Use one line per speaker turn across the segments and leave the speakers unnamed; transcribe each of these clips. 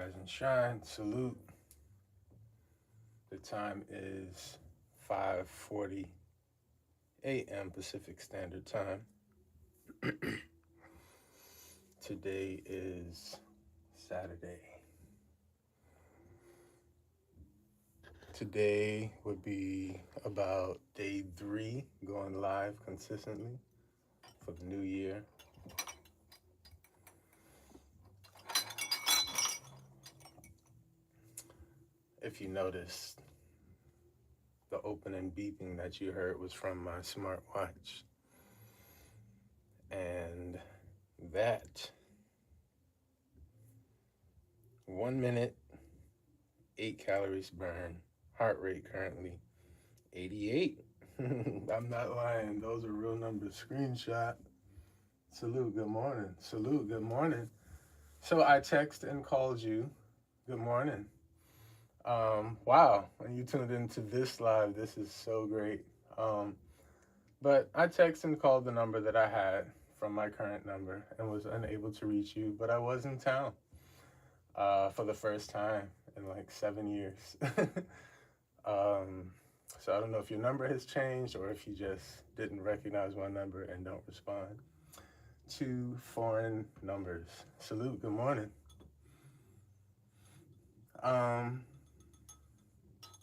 Rise and shine. Salute. The time is 5:40 a.m. Pacific Standard Time. Today is Saturday. Today would be about day 3 going live consistently for the new year. If you noticed, the opening beeping that you heard was from my smartwatch. And that 1 minute, 8 calories burned, heart rate currently 88. I'm not lying. Those are real numbers. Screenshot. Salute, good morning. Salute, good morning. So I texted and called you. Good morning. Wow, when you tuned into this live, this is so great. But I texted and called the number that I had from my current number and was unable to reach you, but I was in town for the first time in like 7 years. So I don't know if your number has changed or if you just didn't recognize my number and don't respond to foreign numbers. Salute, good morning.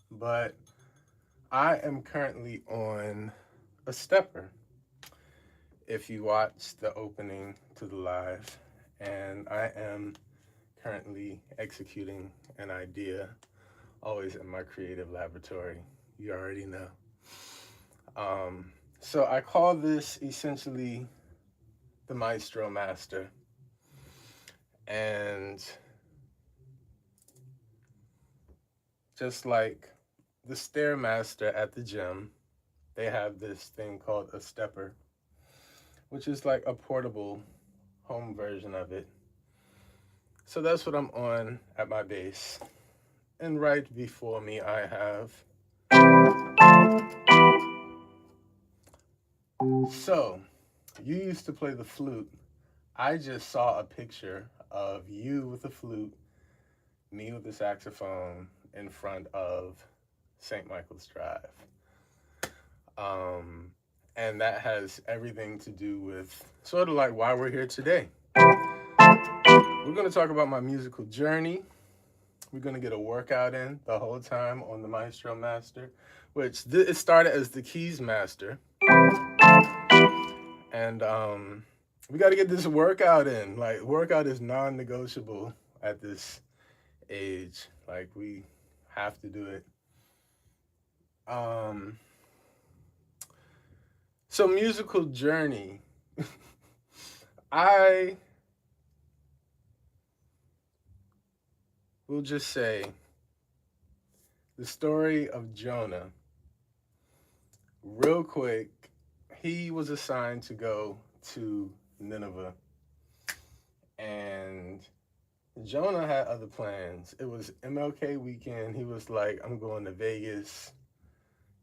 But I am currently on a stepper. If you watched the opening to the live, and I am currently executing an idea, always in my creative laboratory. You already know. So I call this essentially the Maestro Master. And just like the Stairmaster at the gym, they have this thing called a stepper, which is like a portable home version of it. So that's what I'm on at my base. And right before me, I have. So, you used to play the flute. I just saw a picture of you with the flute, me with the saxophone in front of St. Michael's Drive. And that has everything to do with sort of like why we're here today. We're going to talk about my musical journey. We're going to get a workout in the whole time on the Maestro Master, which it started as the Keys Master. And we got to get this workout in. Like, workout is non-negotiable at this age. Like, we have to do it. So musical journey. I will just say the story of Jonah. Real quick, he was assigned to go to Nineveh. And Jonah had other plans. It was MLK weekend. He was like, I'm going to Vegas,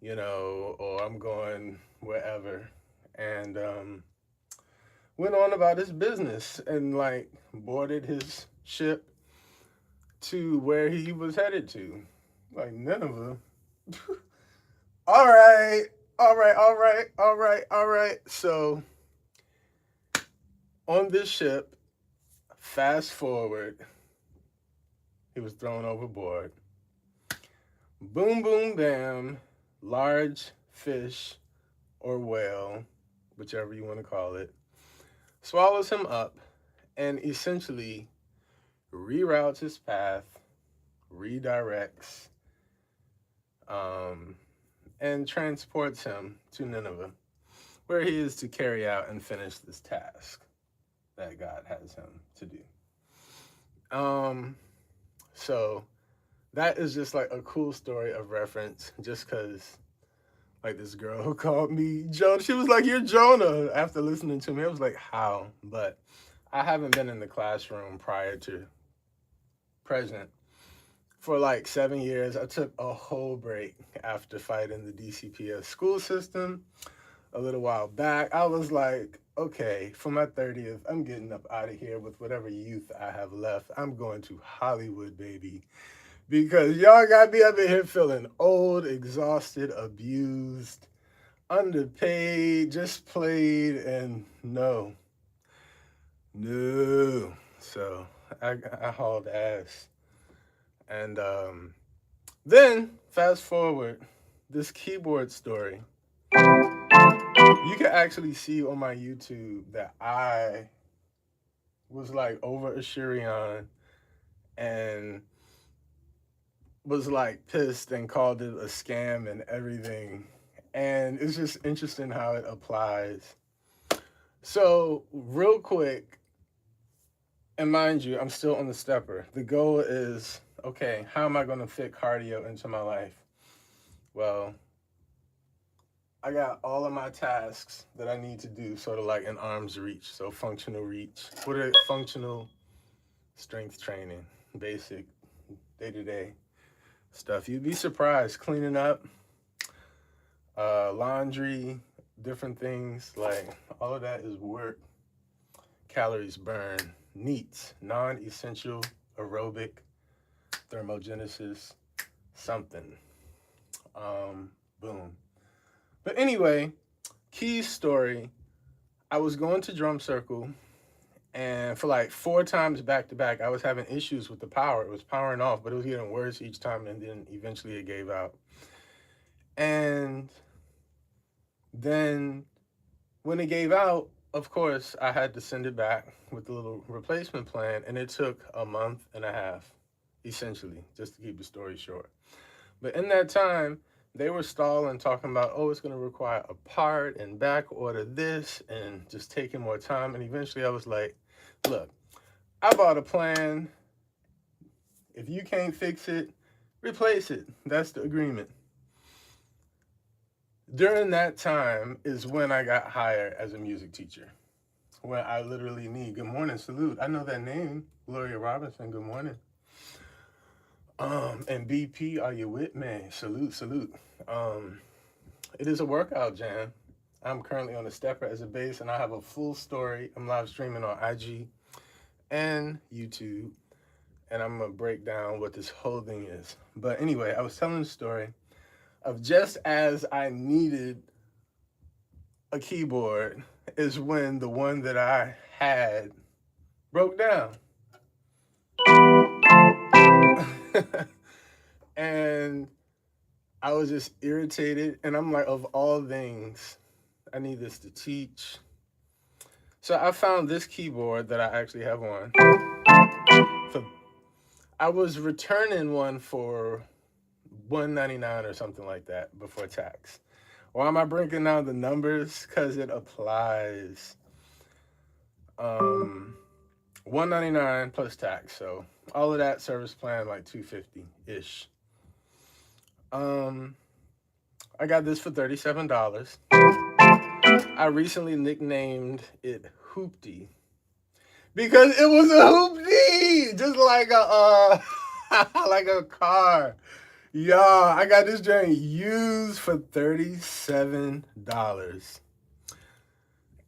or I'm going wherever. And went on about his business and like boarded his ship to where he was headed to. Like Nineveh. All right. So on this ship, fast forward, he was thrown overboard. Boom, boom, bam, large fish or whale, whichever you want to call it, swallows him up and essentially reroutes his path, redirects, and transports him to Nineveh, where he is to carry out and finish this task that God has him to do. So that is just like a cool story of reference, just because like this girl who called me Jonah, she was like, "You're Jonah," after listening to me. I was like, how? But I haven't been in the classroom prior to present for like 7 years. I took a whole break after fighting the DCPS school system a little while back. I was like, okay, for my 30th, I'm getting up out of here with whatever youth I have left. I'm going to Hollywood, baby. Because y'all got me up in here feeling old, exhausted, abused, underpaid, just played, and no. So I hauled ass. And then, fast forward, this keyboard story. You can actually see on my YouTube that I was like over a Shurion and was like pissed and called it a scam and everything. And it's just interesting how it applies. So, real quick, and mind you, I'm still on the stepper. The goal is okay, how am I going to fit cardio into my life? Well, I got all of my tasks that I need to do sort of like in arm's reach. So, functional reach. What are functional strength training? Basic day to day stuff. You'd be surprised. Cleaning up, laundry, different things. Like, all of that is work. Calories burned. NEAT, non-essential aerobic thermogenesis, something. Boom. But anyway, key story. I was going to drum circle, and for like 4 times back to back, I was having issues with the power. It was powering off, but it was getting worse each time, and then eventually it gave out. And then when it gave out, of course, I had to send it back with a little replacement plan, and it took a month and a half, essentially, just to keep the story short. But in that time, they were stalling, talking about, oh, it's going to require a part and back order this, and just taking more time. And eventually I was like, look, I bought a plan. If you can't fix it, replace it. That's the agreement. During that time is when I got hired as a music teacher. When I literally need, good morning, salute. I know that name, Gloria Robinson, good morning. And BP, are you with me? Salute. It is a workout jam. I'm currently on the stepper as a bass, and I have a full story. I'm live streaming on IG and YouTube, and I'm gonna break down what this whole thing is. But anyway, I was telling the story of just as I needed a keyboard is when the one that I had broke down. And I was just irritated, and I'm like, of all things, I need this to teach. So I found this keyboard that I actually have on. I was returning one for $199 or something like that before tax. Why am I breaking down the numbers? Because it applies. $199 plus tax. So all of that service plan like $250-ish. I got this for $37. I recently nicknamed it Hoopty because it was a hoopty, just like a like a car. Y'all, I got this joint used for $37.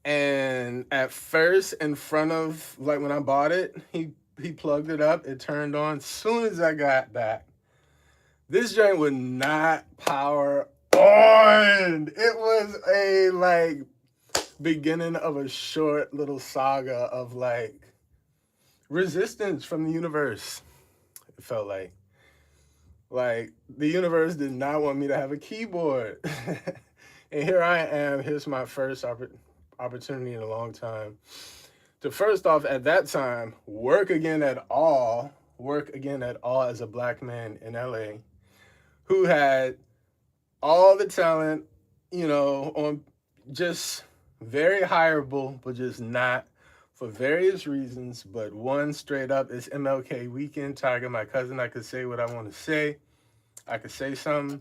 And at first, in front of, like when I bought it, he plugged it up, it turned on. As soon as I got back, this joint would not power on. It was a like beginning of a short little saga of like resistance from the universe. It felt like the universe did not want me to have a keyboard. And here I am. Here's my first opportunity in a long time to, first off, at that time, work again at all as a black man in LA who had all the talent, on just very hireable, but just not for various reasons. But one, straight up, is MLK weekend. Tiger, my cousin, I could say what I want to say. I could say something.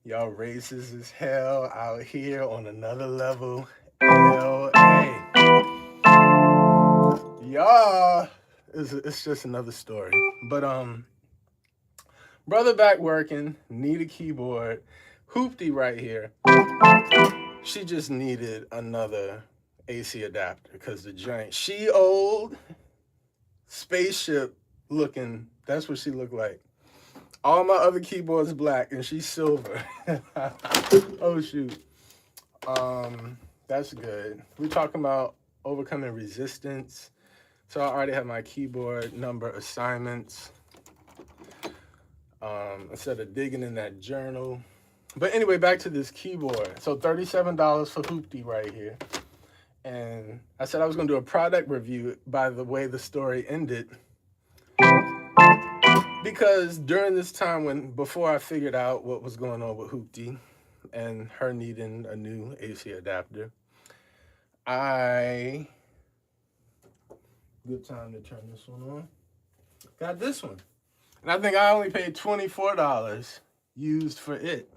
Y'all racist as hell out here on another level. LA. Y'all, it's just another story. But brother back working, need a keyboard. Hoopty right here. She just needed another AC adapter because the joint, she old, spaceship looking. That's what she looked like. All my other keyboards black and she's silver. Oh shoot. That's good. We're talking about overcoming resistance. So I already have my keyboard number assignments. Instead of digging in that journal. But anyway, back to this keyboard. So $37 for Hoopty right here. And I said I was going to do a product review by the way the story ended. Because during this time before I figured out what was going on with Hoopty and her needing a new AC adapter, good time to turn this one on, got this one. And I think I only paid $24 used for it.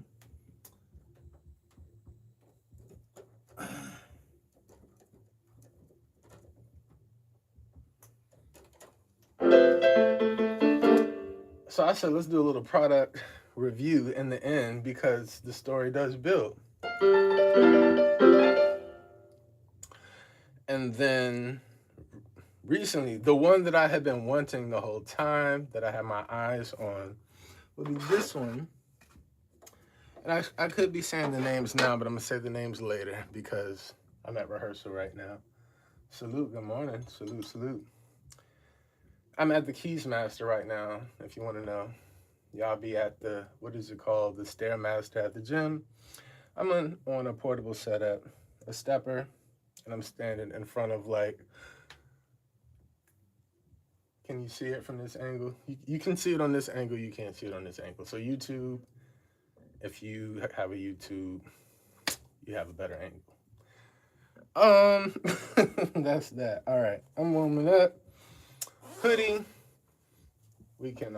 So I said, let's do a little product review in the end because the story does build. And then recently, the one that I had been wanting the whole time, that I had my eyes on, would be this one. And I could be saying the names now, but I'm going to say the names later because I'm at rehearsal right now. Salute, good morning. Salute, salute. I'm at the Keys Master right now, if you want to know. Y'all be at the, what is it called? The Stairmaster at the gym. I'm on a portable setup, a stepper, and I'm standing in front of like, can you see it from this angle? You can see it on this angle, you can't see it on this angle. So YouTube, if you have a YouTube, you have a better angle. That's that. All right, I'm warming up. Hoodie. We can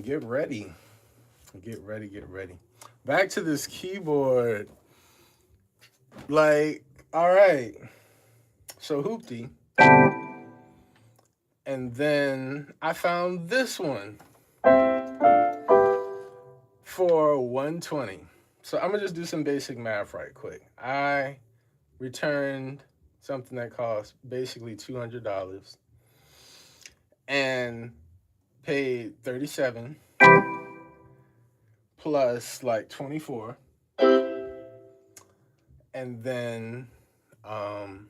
get ready. Get ready. Back to this keyboard. Like, all right. So Hoopty. And then I found this one for $120. So I'm gonna just do some basic math right quick. I returned something that cost basically $200 and paid $37 plus like $24, and then $120.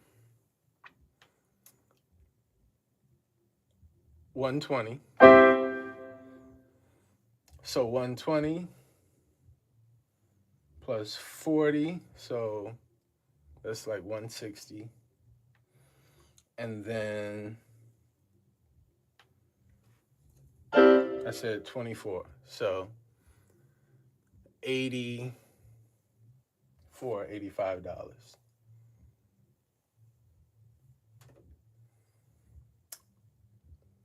So $120 plus $40, so that's like $160. And then I said 24, so $85.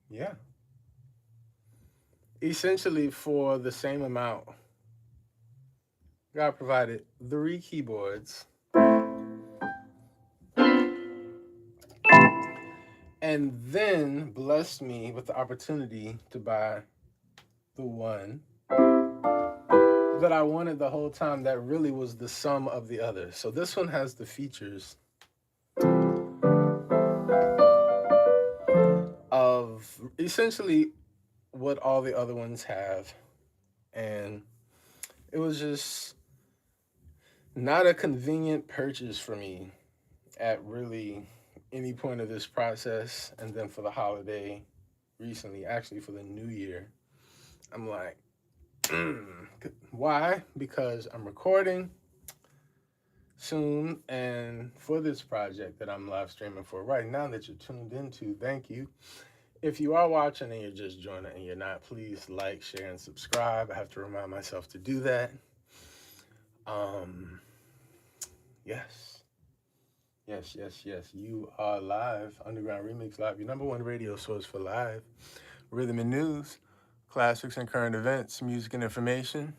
Yeah. Essentially for the same amount, God provided 3 keyboards and then blessed me with the opportunity to buy the one that I wanted the whole time that really was the sum of the others. So this one has the features of essentially what all the other ones have. And it was just not a convenient purchase for me at really any point of this process. And then for the holiday recently, actually for the new year, I'm like, why? Because I'm recording soon, and for this project that I'm live streaming for right now that you're tuned into, thank you. If you are watching and you're just joining and you're not, please like, share, and subscribe. I have to remind myself to do that. Yes. URLive, Underground Remix Live, your #1 radio source for live rhythm and news, classics and current events, music and information,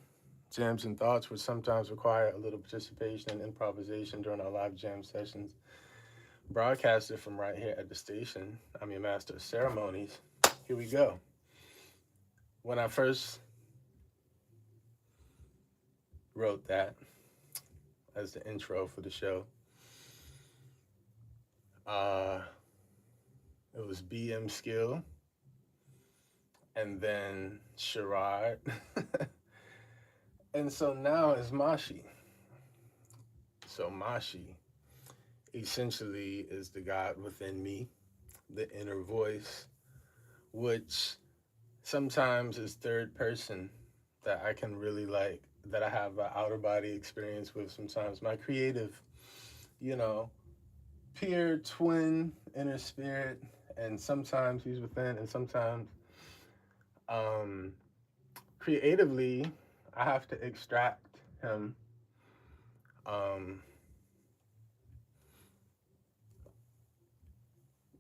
jams and thoughts, which sometimes require a little participation and improvisation during our live jam sessions. Broadcasted from right here at the station. I'm your master of ceremonies. Here we go. When I first wrote that, as the intro for the show. It was BM Skill, and then Sherrod. And so now it's Mashi. So Mashi essentially is the God within me, the inner voice, which sometimes is third person that I can really like, that I have an outer body experience with sometimes. My creative, peer, twin, inner spirit, and sometimes he's within, and sometimes creatively I have to extract him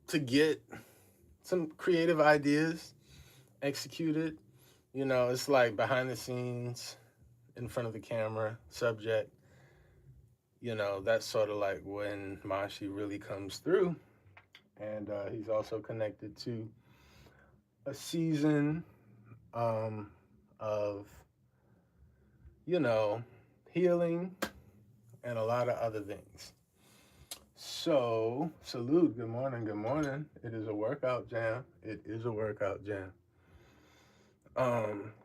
to get some creative ideas executed. It's like behind the scenes, in front of the camera, subject. That's sort of like when Mashi really comes through. And he's also connected to a season of, healing and a lot of other things. So, salute, good morning, good morning. It is a workout jam. It is a workout jam.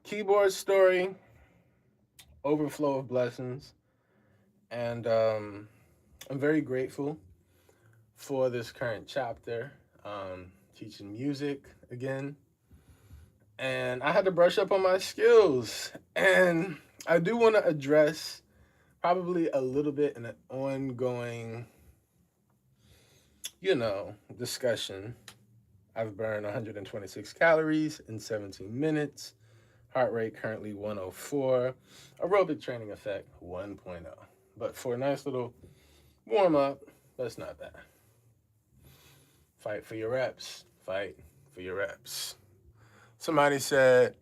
Keyboard story, overflow of blessings. And I'm very grateful for this current chapter, teaching music again. And I had to brush up on my skills. And I do want to address probably a little bit in an ongoing, discussion. I've burned 126 calories in 17 minutes. Heart rate currently 104. Aerobic training effect 1.0. But for a nice little warm up, that's not bad. Fight for your reps. Fight for your reps. Somebody said,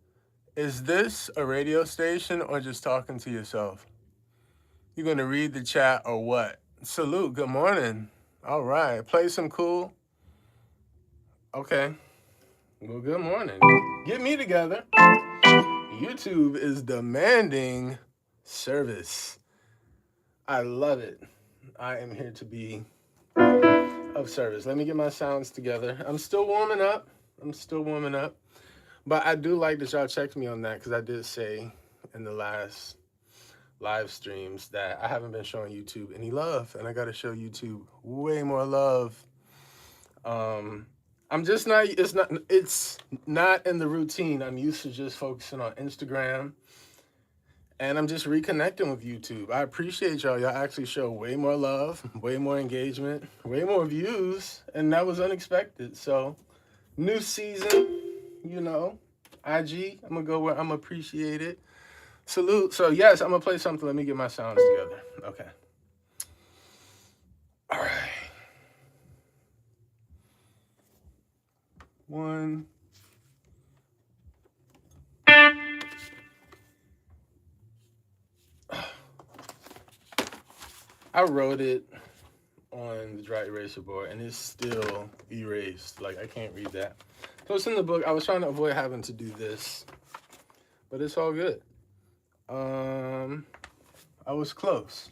is this a radio station or just talking to yourself? You going to read the chat or what? Salute, good morning. All right, play some cool. Okay, well, good morning. Get me together. YouTube is demanding service. I love it. I am here to be of service. Let me get my sounds together. I'm still warming up. But I do like that y'all checked me on that, because I did say in the last live streams that I haven't been showing YouTube any love, and I got to show YouTube way more love. It's not in the routine. I'm used to just focusing on Instagram, and I'm just reconnecting with YouTube. I appreciate y'all. Y'all actually show way more love, way more engagement, way more views, and that was unexpected. So, new season, IG, I'm gonna go where I'm appreciated. Salute. So yes, I'm gonna play something. Let me get my sounds together. Okay. All right. One. I wrote it on the dry eraser board, and it's still erased. Like, I can't read that. So it's in the book. I was trying to avoid having to do this, but it's all good. I was close.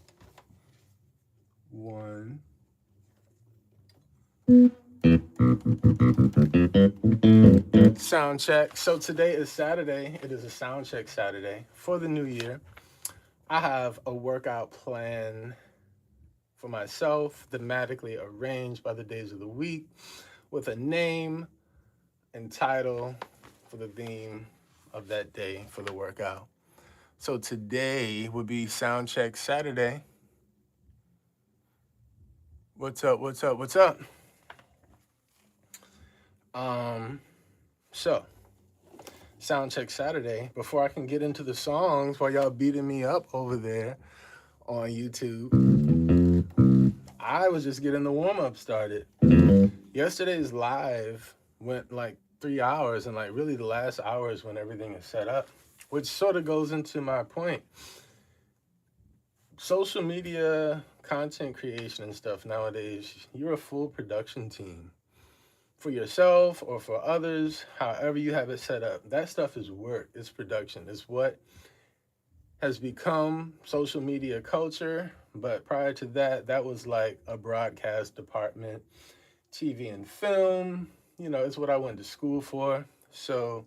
One. Sound check. So today is Saturday. It is a sound check Saturday for the new year. I have a workout plan for myself, thematically arranged by the days of the week, with a name and title for the theme of that day for the workout. So today would be Sound Check Saturday. What's up? So, Sound Check Saturday, before I can get into the songs while y'all beating me up over there on YouTube, I was just getting the warm-up started. Yesterday's live went like 3 hours, and like really the last hour is when everything is set up, which sort of goes into my point. Social media content creation and stuff nowadays, you're a full production team for yourself or for others, however you have it set up. That stuff is work, it's production, it's what has become social media culture. But prior to that, that was like a broadcast department, TV and film. It's what I went to school for. So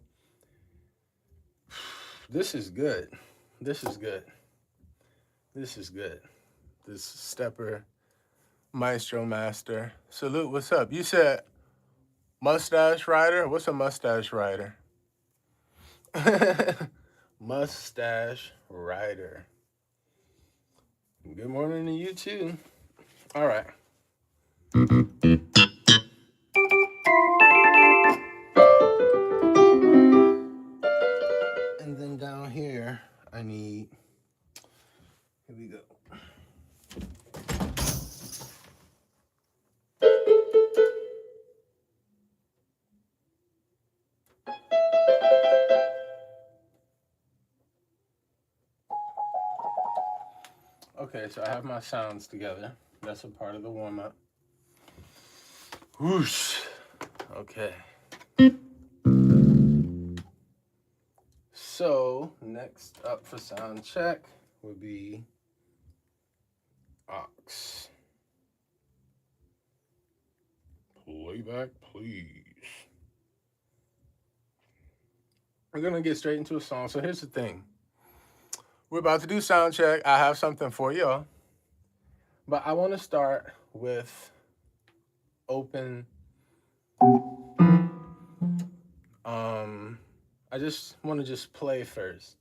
this is good. This is good. This is good. This stepper, maestro master. Salute, what's up? You said mustache rider? What's a mustache rider? Mustache rider. Good morning to you too. All right. And then down here, I need, here we go. Okay, so I have my sounds together. That's a part of the warm-up. Whoosh. Okay. So, next up for sound check would be aux. Playback, please. We're going to get straight into a song. So here's the thing. We're about to do sound check. I have something for y'all. But I want to start with open. I just want to play first.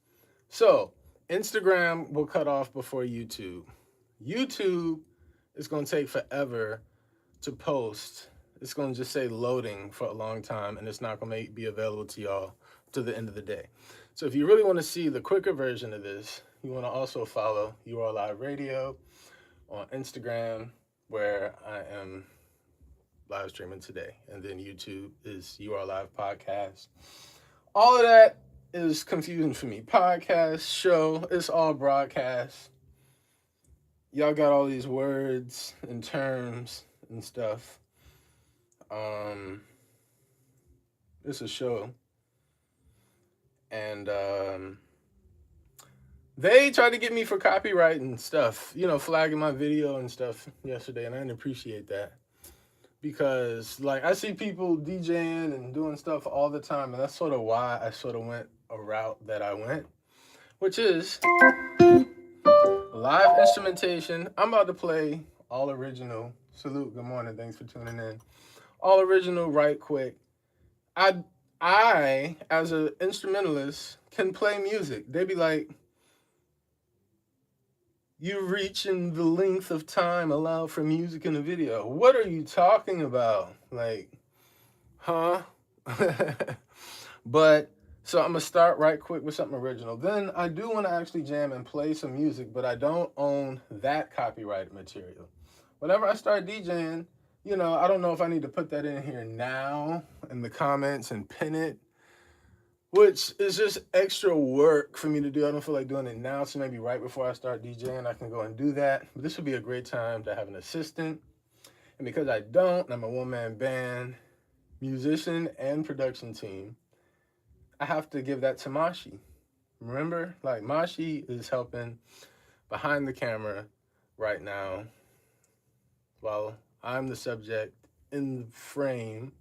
So Instagram will cut off before YouTube. YouTube is going to take forever to post. It's going to just say loading for a long time, and it's not going to be available to y'all to the end of the day. So if you really want to see the quicker version of this, you want to also follow URLive Radio on Instagram, where I am live streaming today. And then YouTube is URLive Podcast. All of that is confusing for me. Podcast, show, it's all broadcast. Y'all got all these words and terms and stuff. It's a show. And they tried to get me for copyright and stuff, flagging my video and stuff yesterday, and I didn't appreciate that. Because, I see people DJing and doing stuff all the time, and that's sort of why I sort of went a route that I went, which is live instrumentation. I'm about to play all original. Salute, good morning, thanks for tuning in. All original right quick. I, as an instrumentalist, can play music. They be like, you reaching the length of time allowed for music in a video. What are you talking about? Huh? But, so I'm going to start right quick with something original. Then I do want to actually jam and play some music, but I don't own that copyrighted material. Whenever I start DJing, I don't know if I need to put that in here now in the comments and pin it, which is just extra work for me to do. I don't feel like doing it now, so maybe right before I start DJing, I can go and do that. But this would be a great time to have an assistant. And because I don't, I'm a one-man band, musician, and production team, I have to give that to Mashi. Remember? Mashi is helping behind the camera right now while I'm the subject in the frame.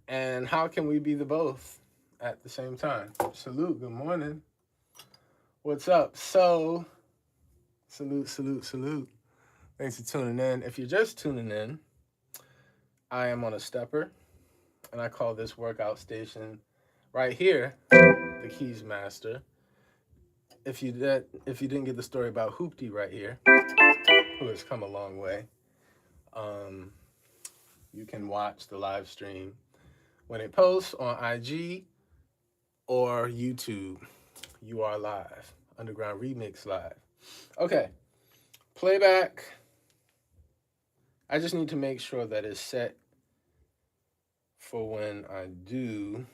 And how can we be the both at the same time? Salute, good morning. What's up? So, salute. Thanks for tuning in. If you're just tuning in, I am on a stepper, and I call this workout station right here the Keys Master. If you didn't get the story about Hoopty right here, who has come a long way, you can watch the live stream when it posts on IG or YouTube. URLive, Underground Remix Live. Okay, playback. I just need to make sure that it's set for when I do.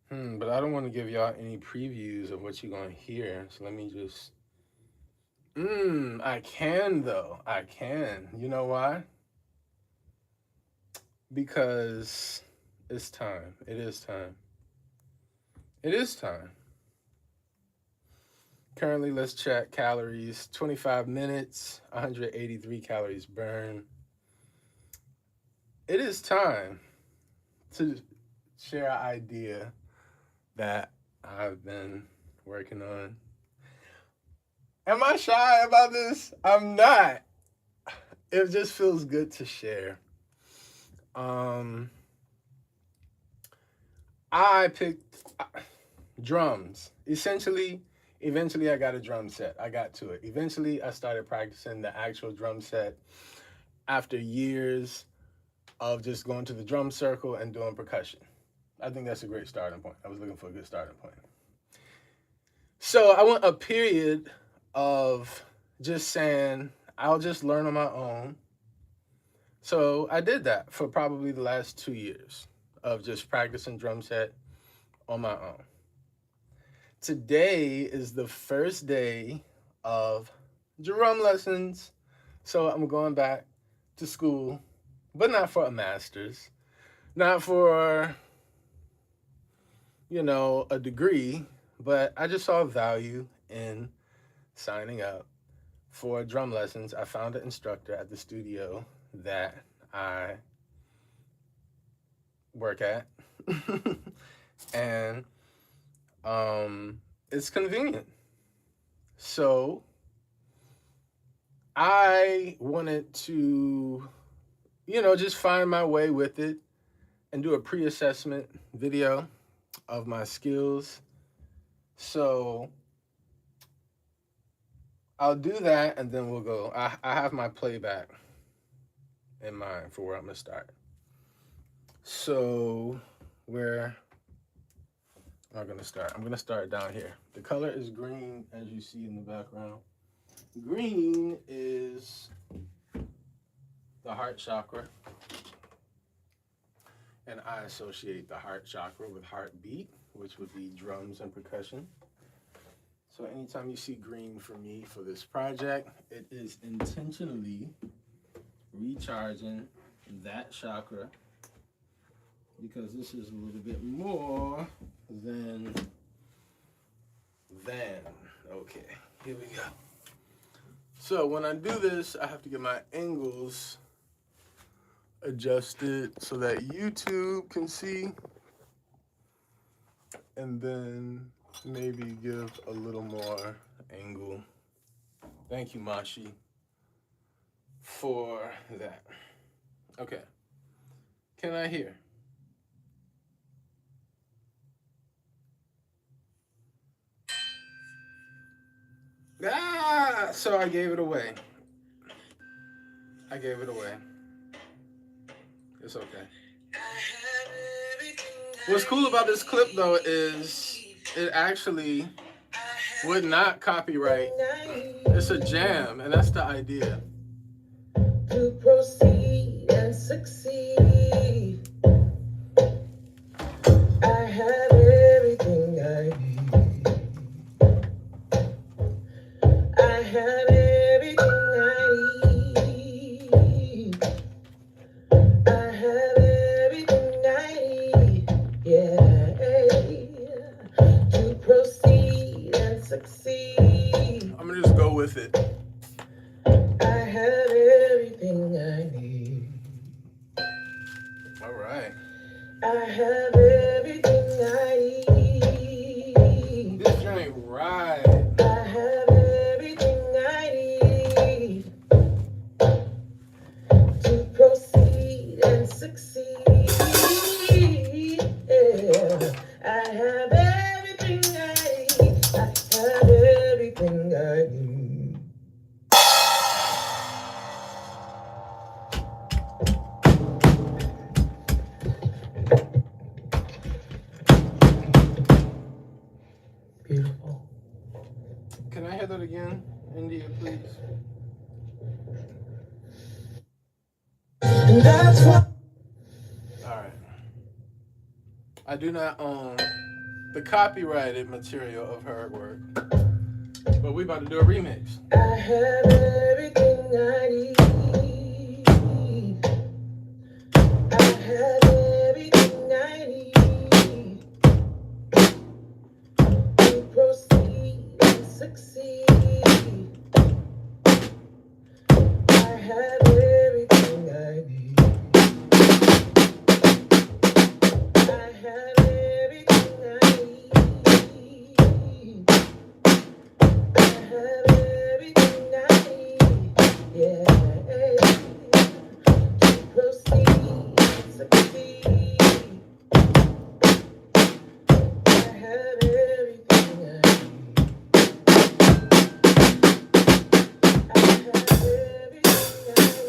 But I don't want to give y'all any previews of what you're going to hear. So let me just... I can, though. I can. You know why? Because It's time. It is time. It is time. Currently, let's check calories. 25 minutes, 183 calories burned. It is time to share an idea that I've been working on. Am I shy about this? I'm not. It just feels good to share. I picked drums. Eventually I got a drum set. I got to it. Eventually I started practicing the actual drum set after years of just going to the drum circle and doing percussion. I think that's a great starting point. I was looking for a good starting point. So I went a period of just saying, I'll just learn on my own. So I did that for probably the last 2 years of just practicing drum set on my own. Today is the first day of drum lessons. So I'm going back to school, but not for a master's, not for, a degree, but I just saw value in signing up for drum lessons. I found an instructor at the studio that I work at. And it's convenient. So I wanted to, just find my way with it and do a pre-assessment video of my skills. So I'll do that and then we'll go. I have my playback in mind for where I'm going to start. So where am I going to start? I'm going to start down here. The color is green, as you see in the background. Green is the heart chakra. And I associate the heart chakra with heartbeat, which would be drums and percussion. So anytime you see green for me for this project, it is intentionally recharging that chakra, because this is a little bit more than. Okay, here we go. So when I do this, I have to get my angles adjusted so that YouTube can see, and then maybe give a little more angle. Thank you, Mashi, for that. Okay, can I hear? So I gave it away. It's okay. What's cool about this clip, though, is it actually would not copyright. It's a jam, and that's the idea. To proceed and succeed, I have everything I need. I have everything I need. I have everything I need. Yeah. To proceed and succeed. I'm gonna just go with it. I have everything I need. All right. I have everything I need. This joint right. I have everything I need to proceed and succeed. Yeah. I have everything I need. I have everything I need. Beautiful. Can I hear that again, India, please? And that's what. All right. I do not own the copyrighted material of her work, but we about to do a remix. I have everything I need. I have everything I
succeed. I have everything I need. I have everything I need. I have everything I need. Yeah. To proceed, succeed. I have everything I need. I have everything I need.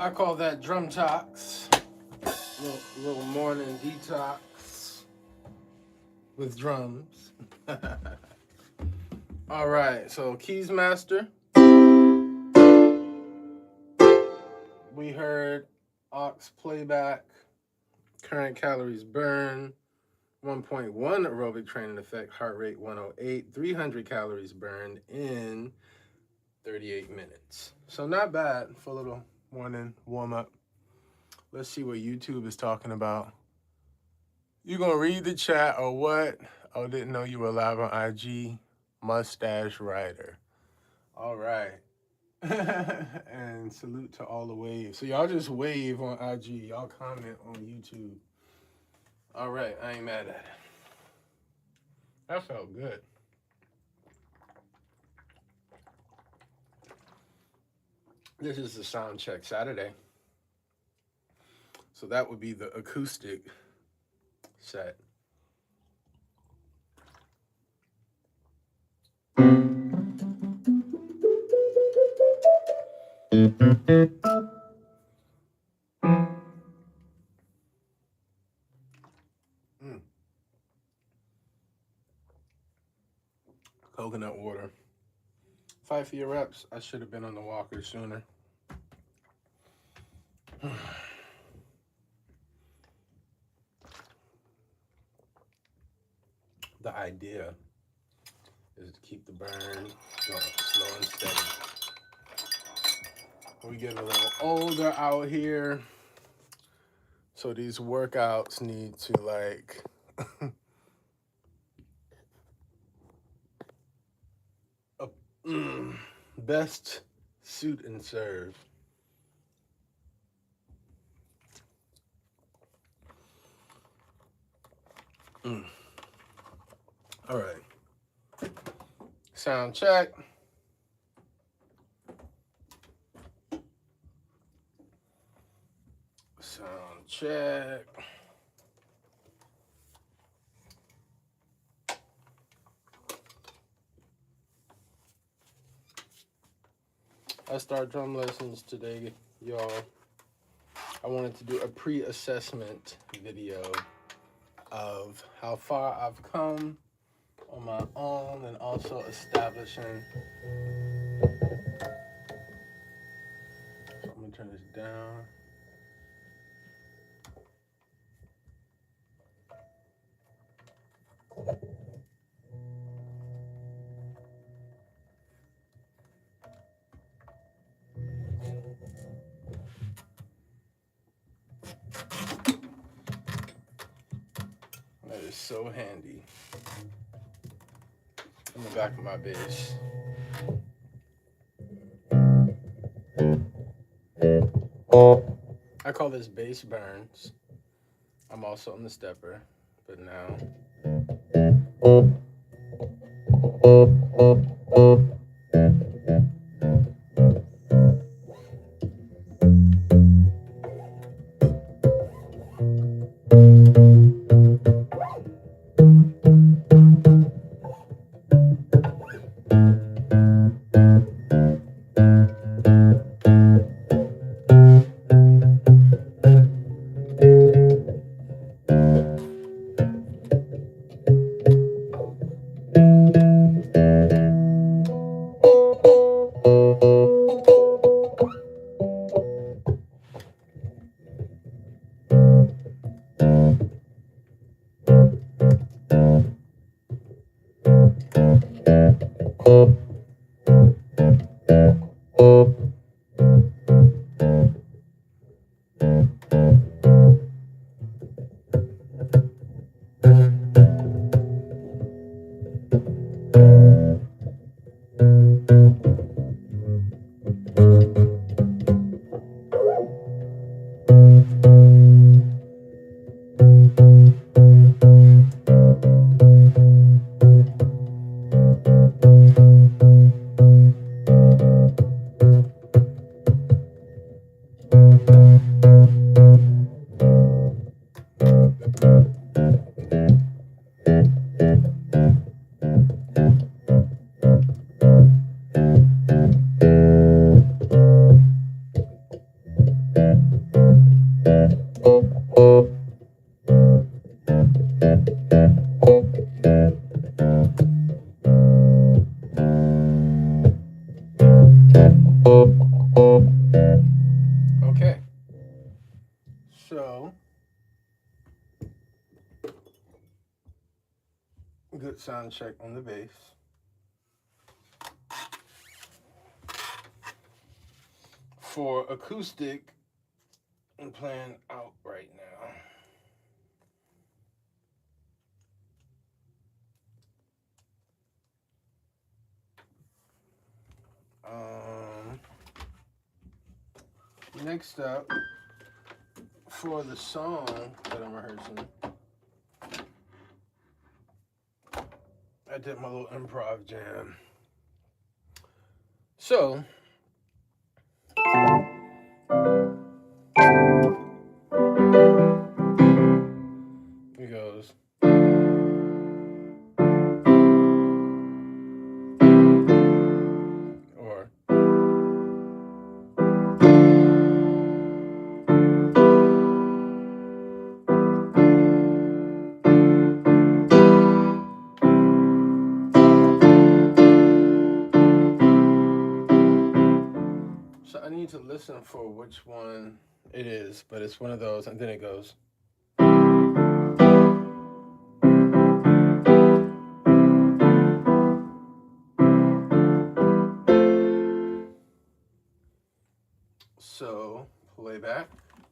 I call that drum talks. Little morning detox with drums. All right, so keys master. We heard aux playback, current calories burn, 1.1 aerobic training effect, heart rate 108, 300 calories burned in 38 minutes. So not bad for a little morning warm up. Let's see what YouTube is talking about. You gonna read the chat or what? Oh, didn't know you were live on IG. Mustache Rider. All right. And salute to all the waves. So y'all just wave on IG. Y'all comment on YouTube. All right, I ain't mad at it. That felt good. This is the sound check Saturday. So that would be the acoustic set. Coconut water. Fight for your reps. I should have been on the walker sooner. The idea is to keep the burn going slow and steady. We get a little older out here, so these workouts need to like best suit and serve. All right. Sound check. Sound check. I start drum lessons today, y'all. I wanted to do a pre-assessment video of how far I've come on my own and also establishing. So I'm gonna turn this down. That is so handy. In the back of my bass. I call this bass burns. I'm also on the stepper, but now. Good sound check on the bass. For acoustic, I'm playing out right now. Next up, for the song that I'm rehearsing, I did my little improv jam. So, it goes. Or. So I need to listen for which one it is, but it's one of those, and then it goes. So, playback,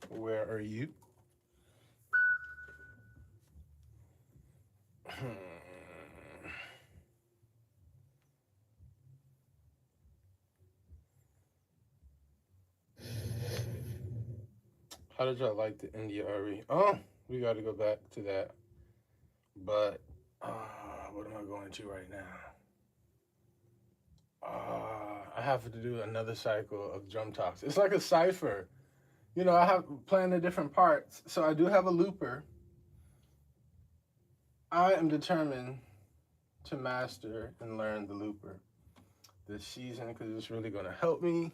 where are you? How did y'all like the India RE? Oh, we got to go back to that. But, what am I going to right now? I have to do another cycle of drum talks. It's like a cipher. You know, I have playing the different parts. So I do have a looper. I am determined to master and learn the looper this season because it's really going to help me.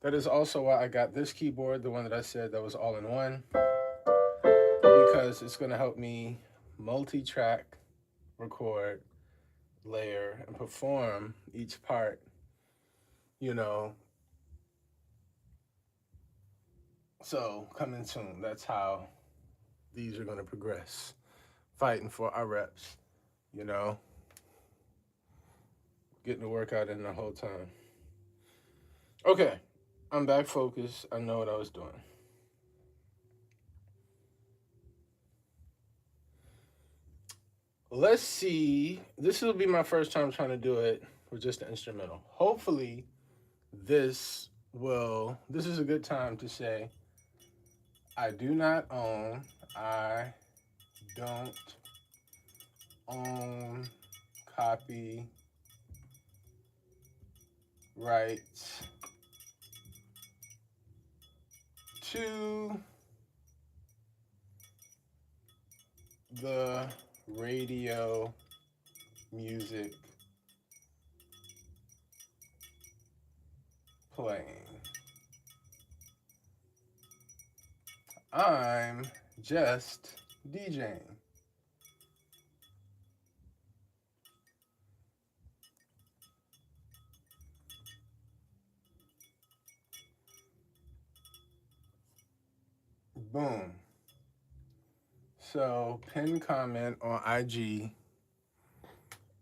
That is also why I got this keyboard, the one that I said that was all in one, because it's going to help me multi-track, record, layer, and perform each part, you know. So coming soon, that's how these are going to progress. Fighting for our reps, you know. Getting the workout in the whole time. Okay. I'm back focused. I know what I was doing. Let's see. This will be my first time trying to do it with just the instrumental. Hopefully, this is a good time to say, I do not own, I don't own copyrights to the radio music playing. I'm just DJing. Boom. So pin comment on IG,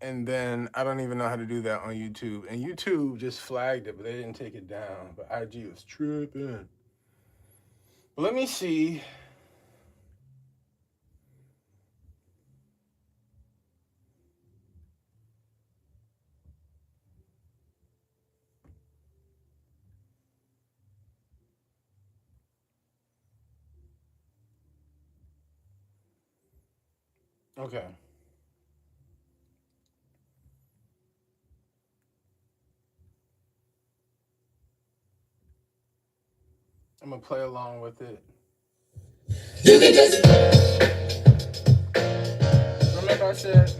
and then I don't even know how to do that on YouTube. And YouTube just flagged it, but they didn't take it down. But IG was tripping. But let me see. Okay. I'm gonna play along with it. You can just remember I said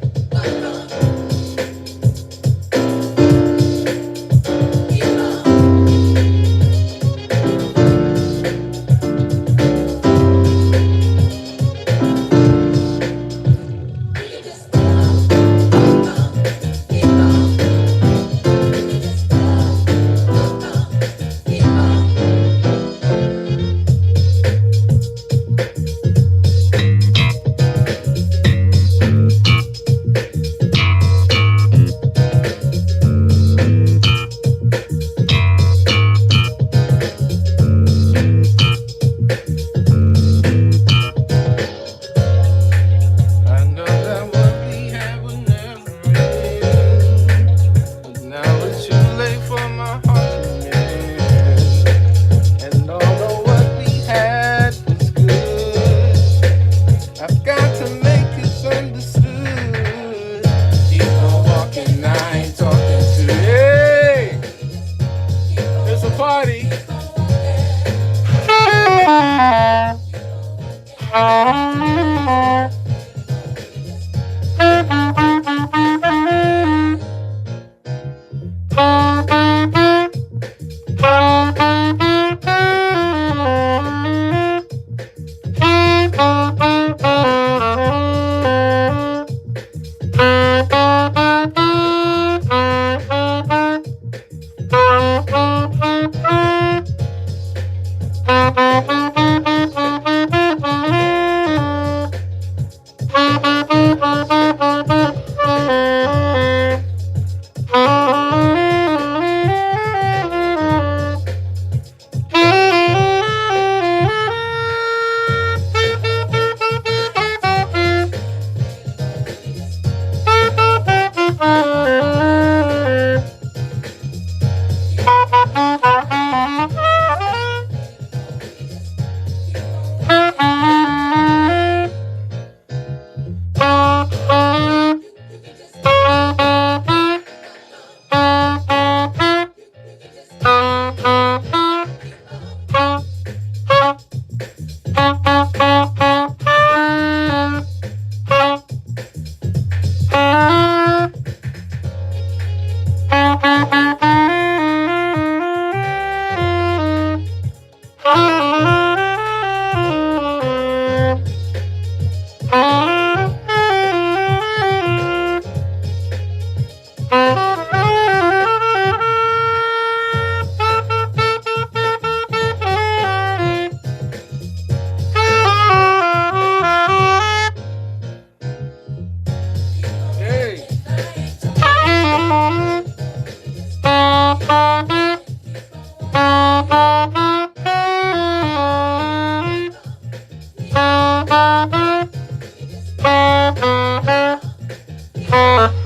Hey.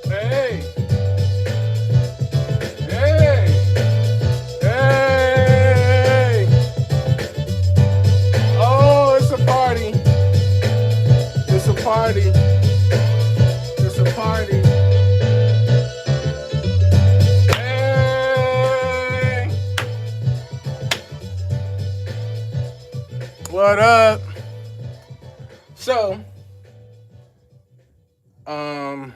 Hey. Hey. Hey. Oh, it's a party. It's a party. It's a party. Hey. What up? So, okay.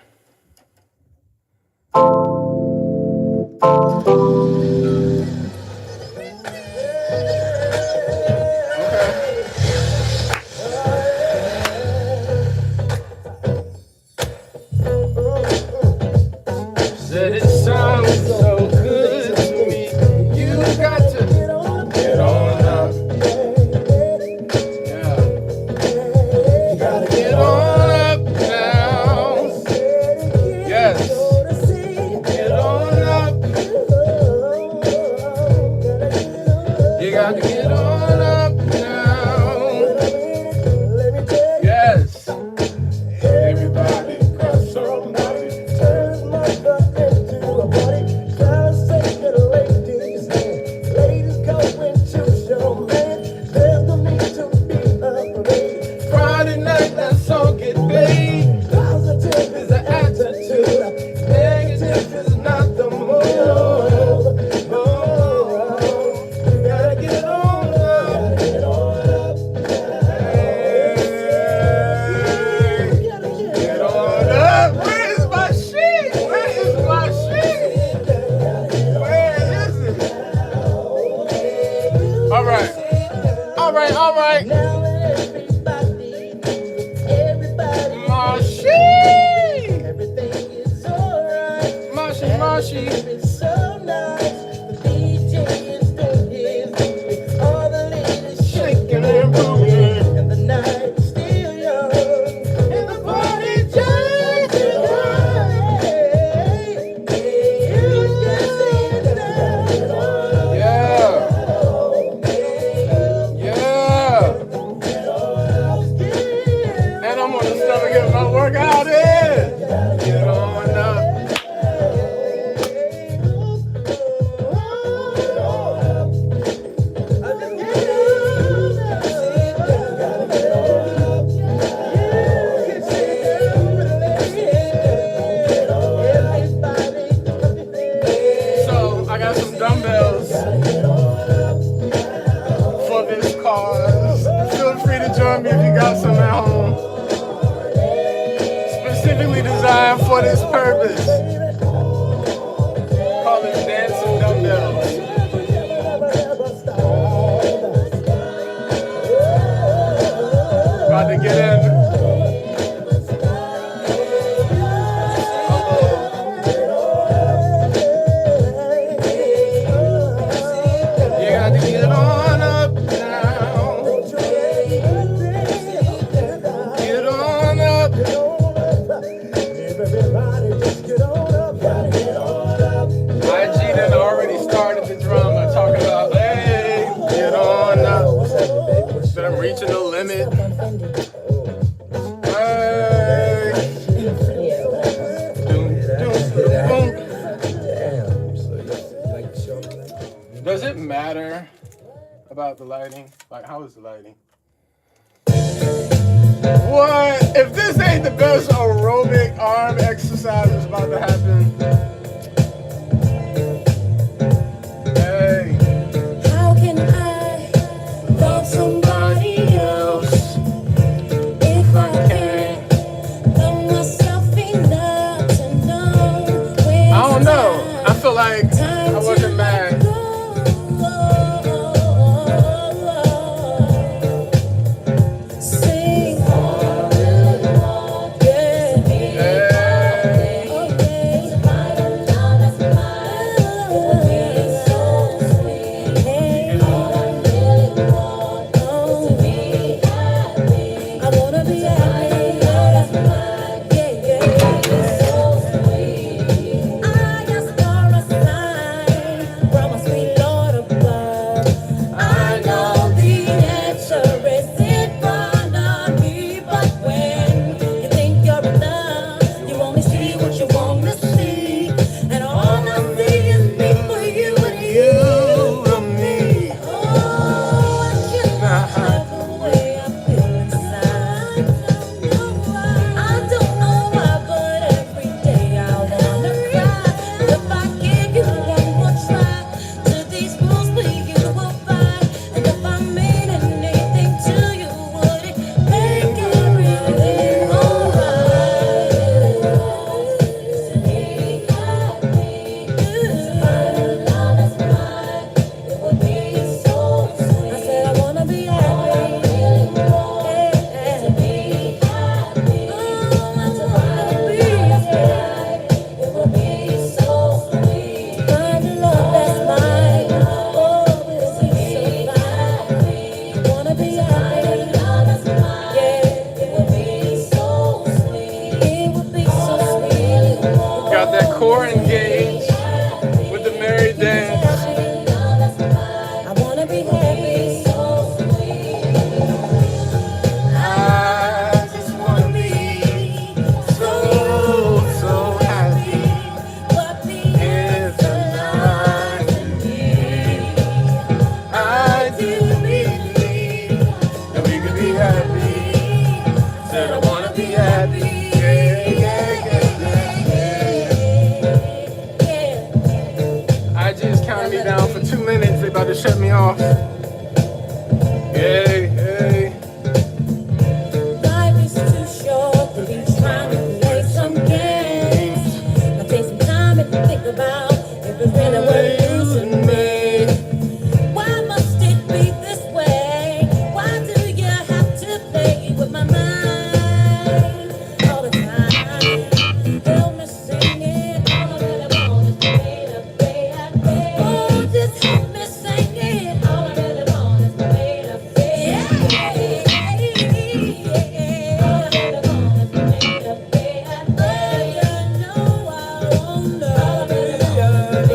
Said it sounds so good to me. You got to get on up. Yeah. You gotta get on up now. Yes. Get on up. You gotta get on up now. Yes. Everybody cross somebody. Friday night, let's all get paid. Positive is the attitude. Negative is not the move. Oh, you gotta get on up. Hey, get on up. Where is my shit? Where is my shit? Where is it? All right. All right, all right. Mashi! Mashi, Mashi. Shaking and moving. And the party just yeah. Yeah. And I'm gonna start to get my workout in. Get on up. So I got some dumbbells for this cause. Feel free to join me if you got some at home. Specifically designed for this purpose. Call it dancing dumbbells. About to get in. You got to get on up now. Get on up. IG done already started the drama talking about, hey, get on up. That I'm reaching the limit. Hey. Doom, doom, boom. Does it matter about the lighting? Like, how is the lighting? What? If this ain't the best aerobic arm exercise that's about to happen. Hey.
How can I love somebody else if I can't love myself enough to know when
I don't know. I feel like I wasn't mad. minutes. They about to shut me off. Hey, hey.
Life is too short to be trying to play some games. I take some time and think about if it's really worth losing me. Why must it be this way? Why do you have to play with my mind all the time? Help me sing it. All I really want is to play. Oh, just help me sing it. All I really want is to play. Yeah. All I really want is to play. Oh, you know I won't know. All I really want is to play.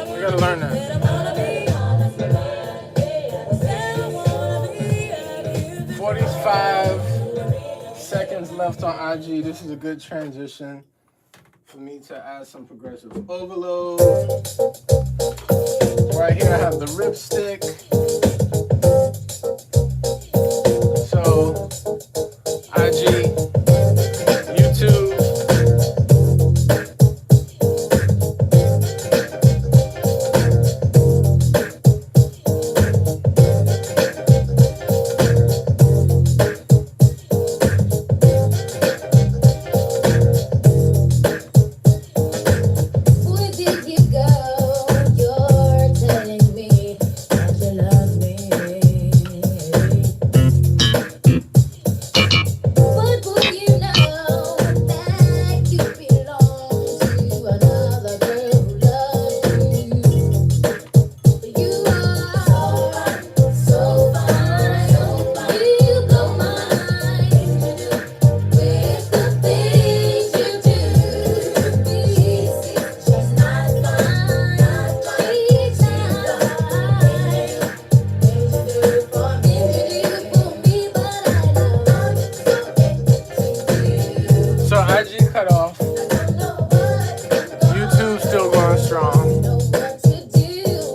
I gotta learn that. 45 seconds left on IG. This is a good transition for me to add some progressive overload. Right here I have the ripstick. So IG, YouTube.
Where did you go? You're telling me that you love me. But would you know that you belong to another girl who loves you? You are so fine, you blow my mind with the things you do. She's not fine, each time. You do for me, but I know
So IG cut off. YouTube still going strong.
what to do.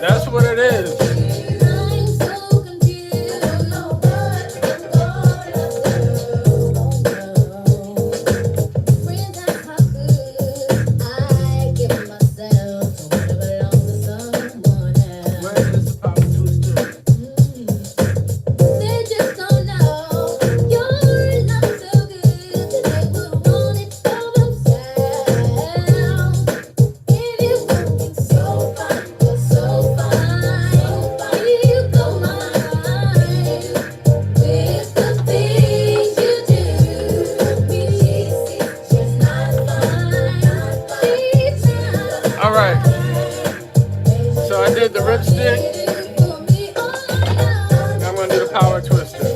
That's what it is.
I'm so confused. I don't know what I'm gonna do. Friends, how could I give myself to what belongs to someone else?
Where is the power twister?
They just don't know you're not so good that they would want it for themselves. If you want so fine, you're so fine. You blow my mind with the things you do. She's not fine, each time.
All right. So I did the ripstick. Now I'm gonna do the power twister.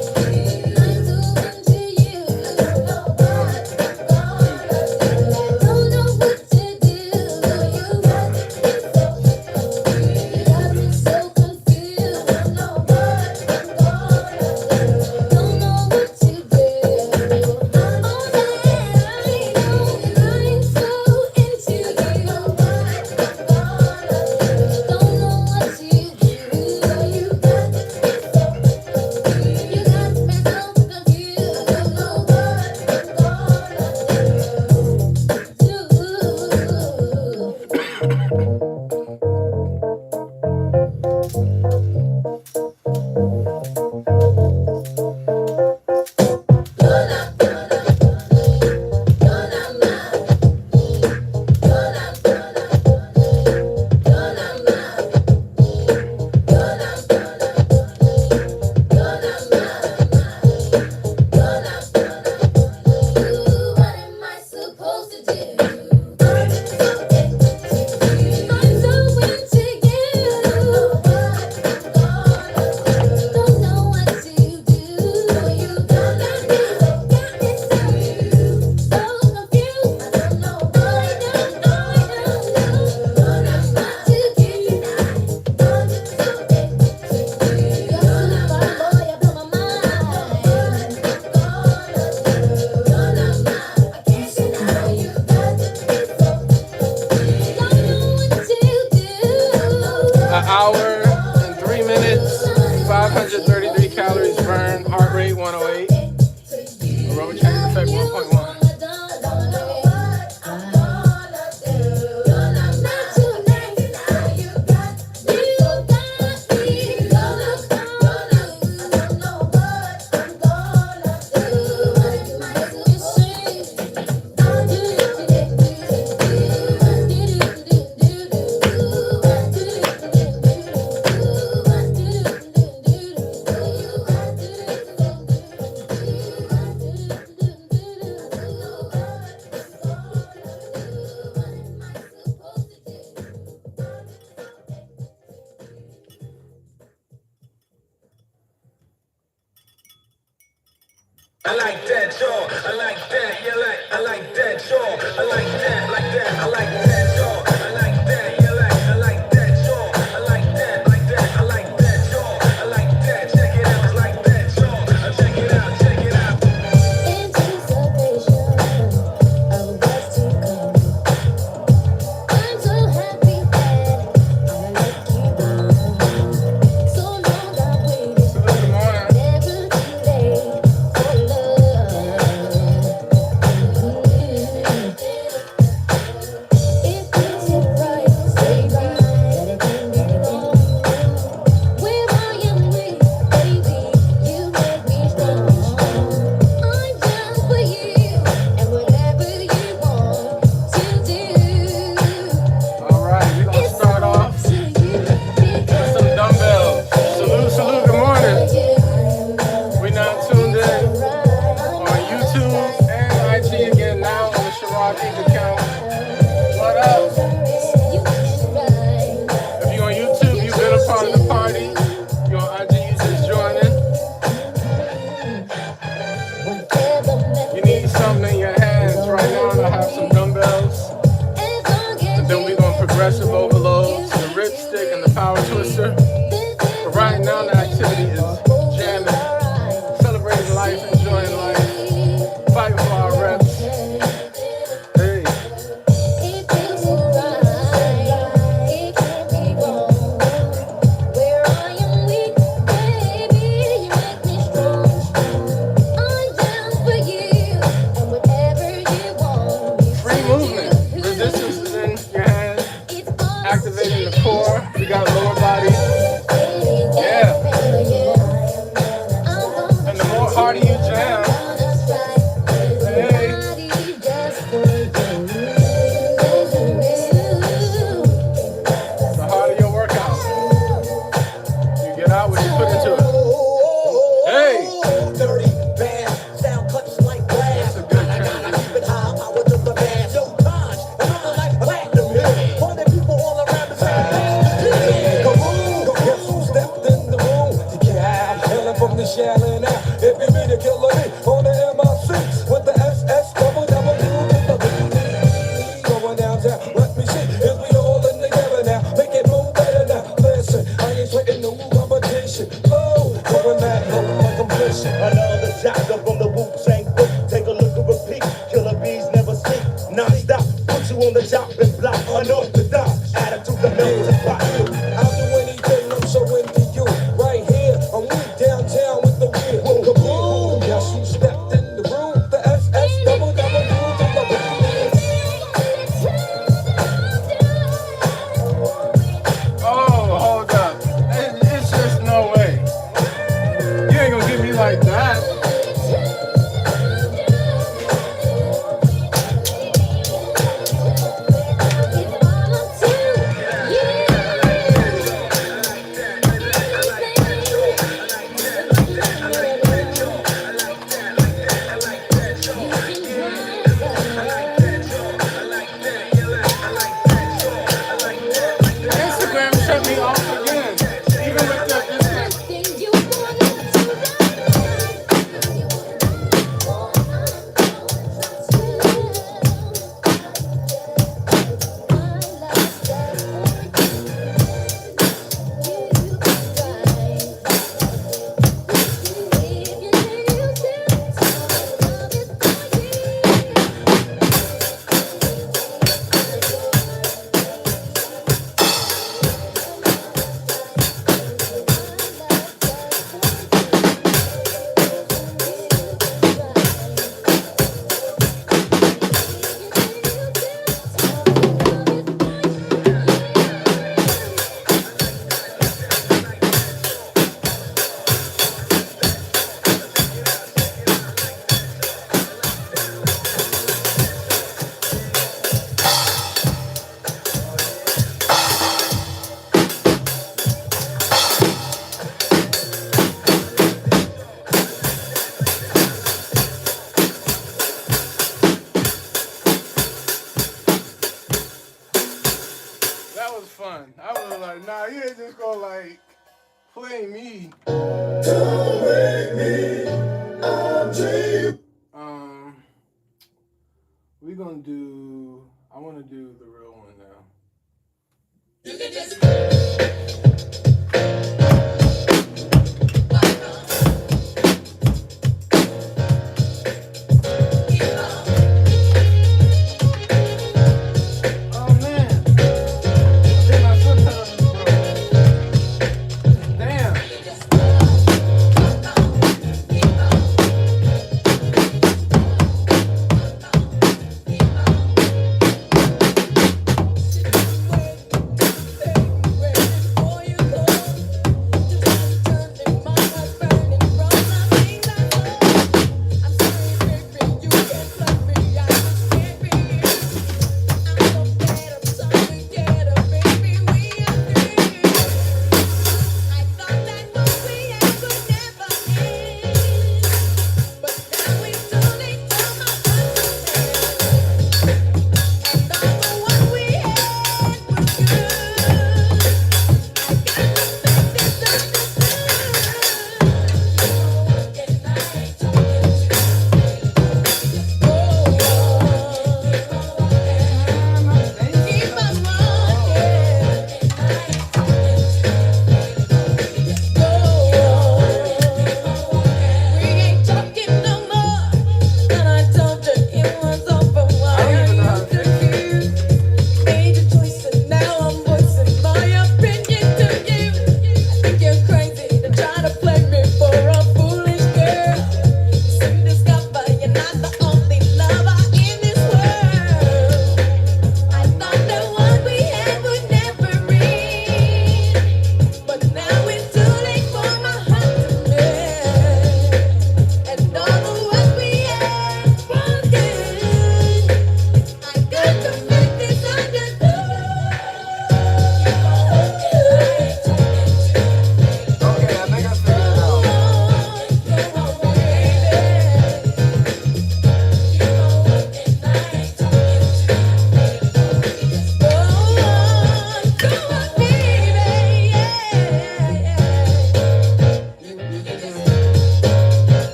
hour and 3 minutes, 533 calories burned, heart rate 108, aerobic training effect 1.1.
I like that, y'all. I like that. Yeah, I like that, y'all. I like that, I like that, y'all. I like that. Yeah, I like that, y'all. I like that, I like that, y'all. I like that. Check it out, I like that, y'all. Check it out, check it out.
Anticipation of what's to come. I'm so happy that I'ma let you go. So long I've waited, never too late for love. If it's right, say right, that it can be wrong. Where I am with, baby, you make me strong. I'm down for you and whatever you want to do.
All right, we're going to start off
To you,
with some dumbbells. Salute, good morning. We now tuned in on YouTube and IG again now on the Sherrod Inc. account. What up? If you're on YouTube, you've been a part of the party. If you're on IG, you just joining. You need something in your hands right now. I have some dumbbells. And then we're going to progressive overload to the rip stick and the power twister. But right now, the activity is jamming, celebrating life, enjoying life, fighting for our reps. Hey, free movement. Resistance is in your hands, activating the core. We got lower body. Yeah. And the more harder you jam, hey, the harder your workout. You get out what you put into it. Hey,
Dirty, bad, sound cuts like glass.
that's a good
I gotta
transition.
keep it high, power to the bass. Yo, Taj, another like platinum hit. Party people all around the same place. Kaboom! Guess who stepped in the room? The cab, hailing from the shelling out. If you be the killer, me on the MI6 with the SS double double to the B. Going downtown, let me see if we all in together now. Make it move better now. Listen, I ain't sweating no competition. Oh, going that low like I'm fishing.
Another chapter from the Wu-Tang book. Take a look and repeat. Killer bees never sleep. Non-stop. Put you on the chopping block. Unorthodox. Attitude the melting pot.
I'll do anything, I'm so into you. Right here, I'm weak downtown with the wheel. Kaboom! Guess who stepped in the room? The SS double double to the B.
Oh, hold up. It's just no way. You ain't gonna get me like that. that was fun. I was like, nah, you ain't just gonna like play me. We gonna do. I want to do the real one now. You can just.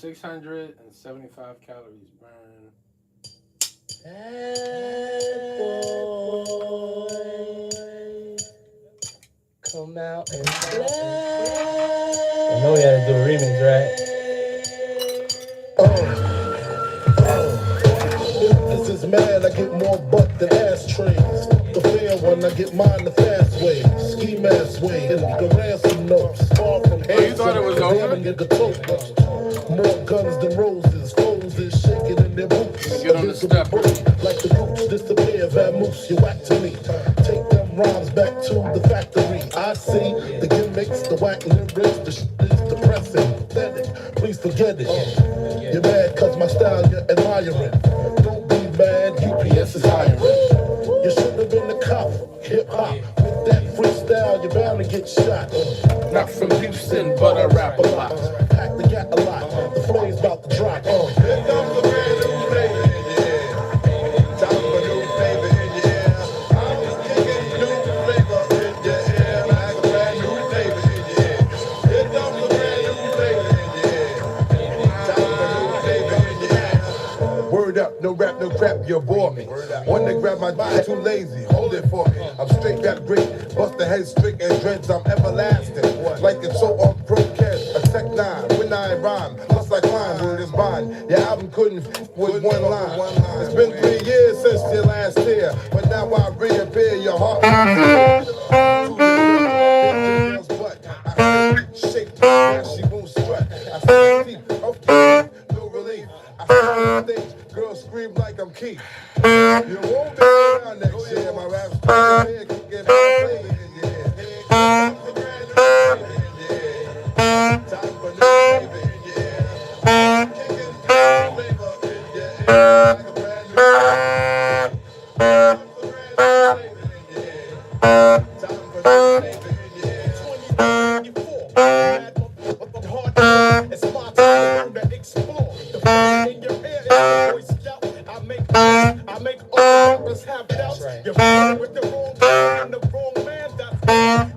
675 calories burn.
Bad boy, come out and play.
I know we had to do a remix, right?
This is mad, I get more butt than ashtrays. The fair one, I get mine the fast way. Ski mask way, and the ransom notes. Far from
you thought it was over?
More guns than roses, foes is shaking in their boots.
Get on the step.
Like the boots disappear, vamoose, you whack to me. Take them rhymes back to the factory. I see the gimmicks, the whack lyrics, the shit is depressing, pathetic. Please forget it. You're mad cause my style you're admiring. Don't be mad, UPS is hiring. You should have been a cop, hip hop. With that freestyle, you're bound to get shot. Not from Houston, but I rap a lot. Pack the gat a lot. The flame's about to drop.
Here comes the brand new flavor, yeah. Time for new flavor, yeah. I'm just kicking new flavor in your air like a brand new flavor, yeah. Here comes the brand new flavor, yeah. Time for new flavor, yeah. Word up, no rap, no crap, you bore me. One to grab my dick, too lazy, hold it for me. I'm straight got great, bust the head strict and dreads, I'm everlasting. Like it's so on broadcast, a tech nine, when I rhyme, just like mine, word is mine. Your album couldn't with one line. It's been 3 years since your last year, but now I reappear, your heart. Shake, she won't strut. I see teeth, okay, no relief. I see on stage, girls scream like I'm Keith. You won't be around next year, my rap's trying to get out of flavor, yeah. Time for new flavor, yeah. Kicking flavor, yeah. Like a brand new time for new flavor, yeah. 2024, it's my time to explore. The fire in your hair is a Boy Scout. I make all rappers have doubts. You're fucking with the wrong guy and the wrong man. That's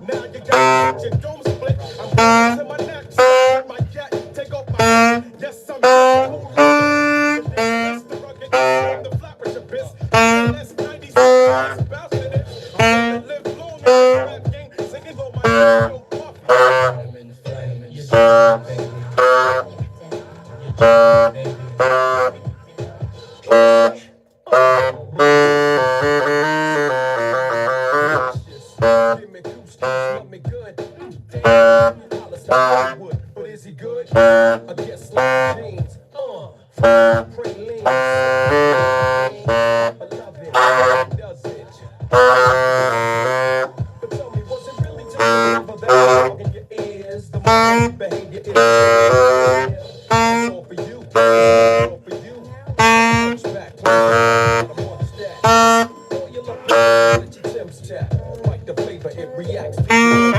now you got your dome split. I'm going to my neck, slap my cat, take off my hat. Yes, I'm cool. That's the rugged, I'm the flappers, your bitch. That's 90s, I'm bouncing it. I'm gonna live long in the rap game, singing on my yo puff.
I'm in the flame, and you're baby.
Give me goose, love me good. Damn, Hollister, but is he good? I guess like jeans, praline. I love it, does it? But tell me, was it really time for that dog in your ears? The more you behavior is all for you, all for you. Push back, what's that? Oh, you look at your Tim's tap. Like the flavor, it reacts to drama.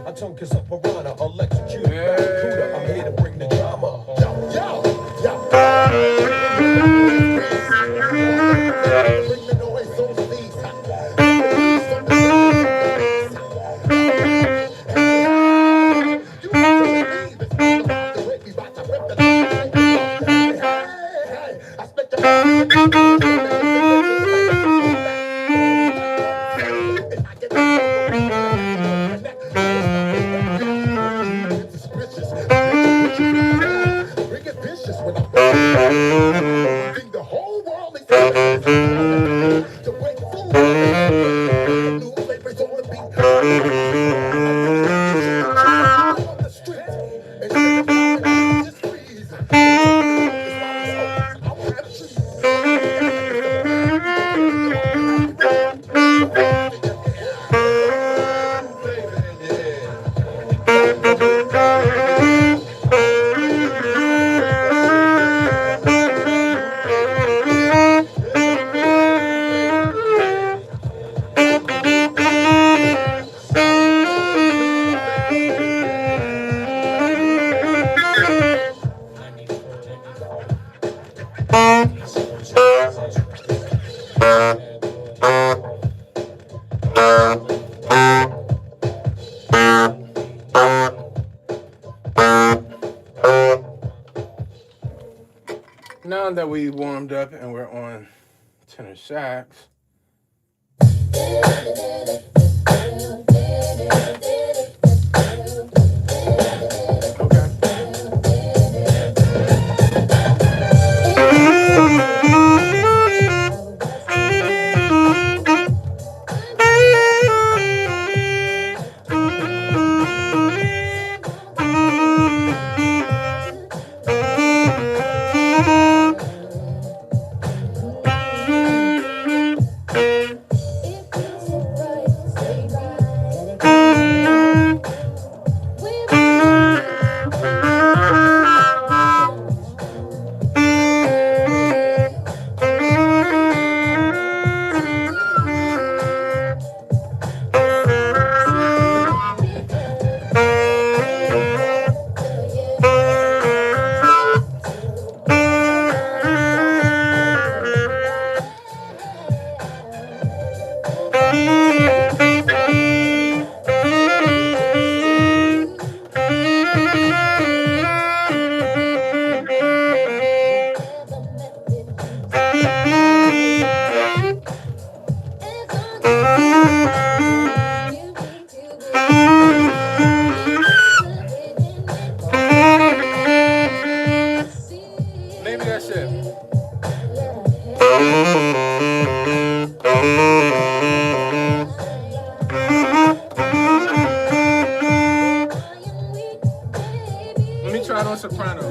I tongue kiss a piranha, electrocute barracuda. I'm here to bring the drama. Yo, yo, yo.
Bring the noise, so please.
Now that we warmed up and we're on tenor sax. Maybe that's it. Let me try it on soprano.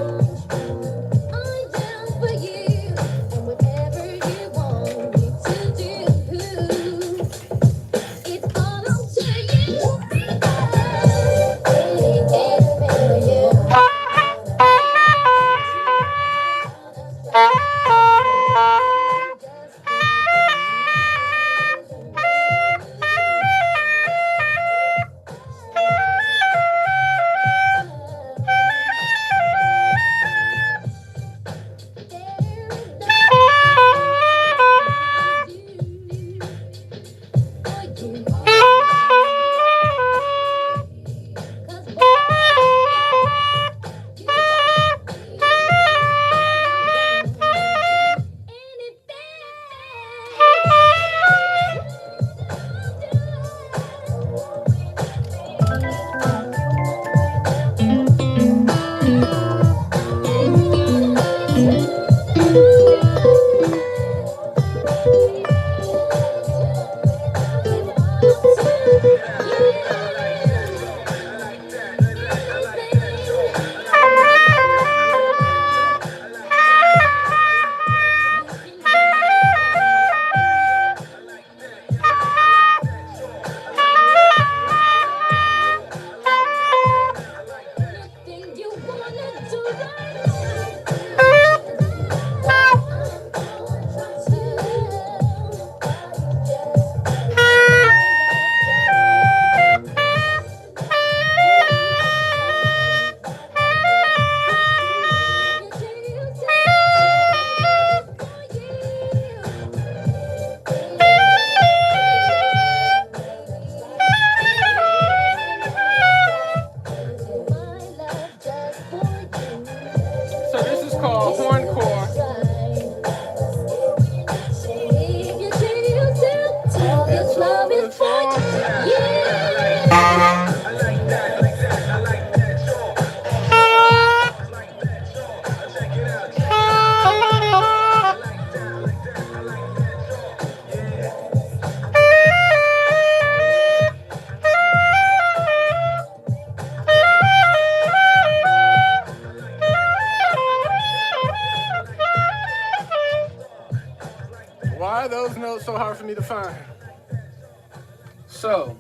So this is called horncore.
Love is for
Why are those notes so hard for me to find? So,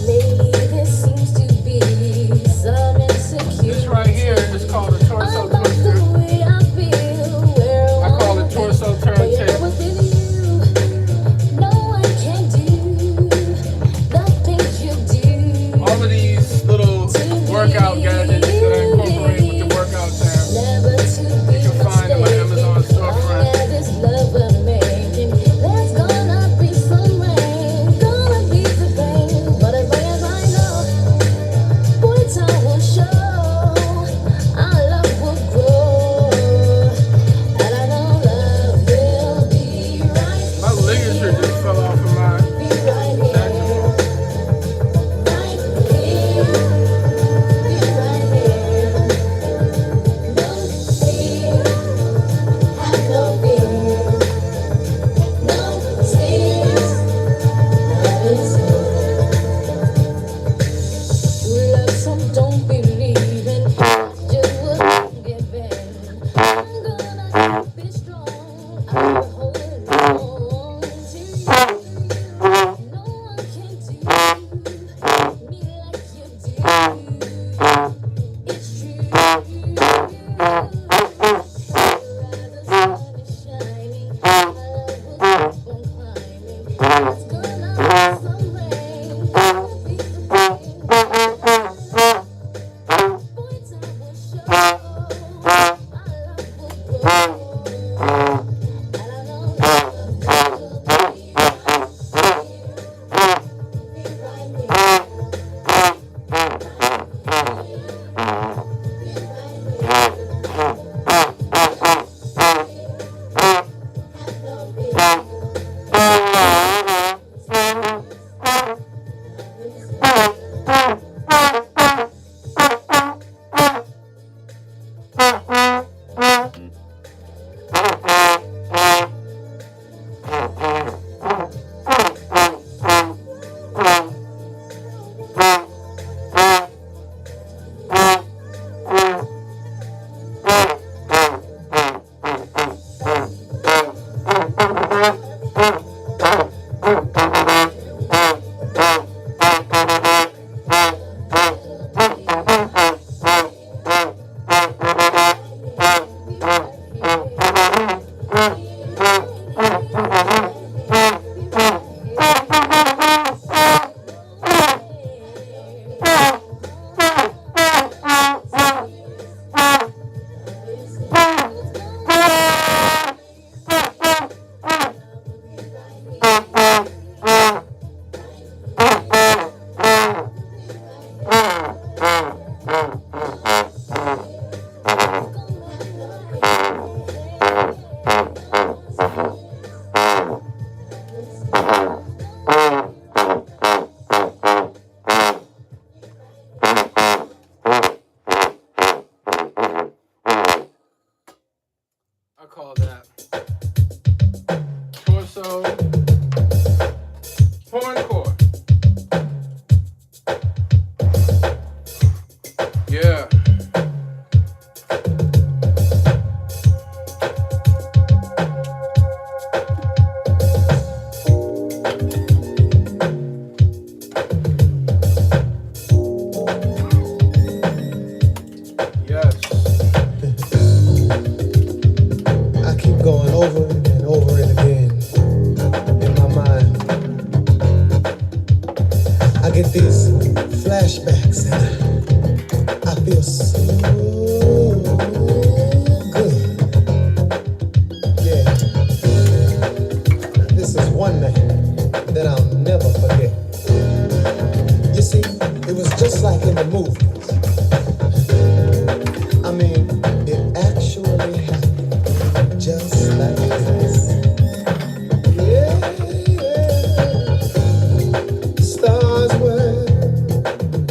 lately this seems to be so
I call that torso horncore. Yeah. Yes.
I keep going over and over it again in my mind. I get these flashbacks and I feel so good. Yeah. This is one night that I'll never forget. You see, it was just like in the movies. I mean, it actually happened just like this. Yeah, stars were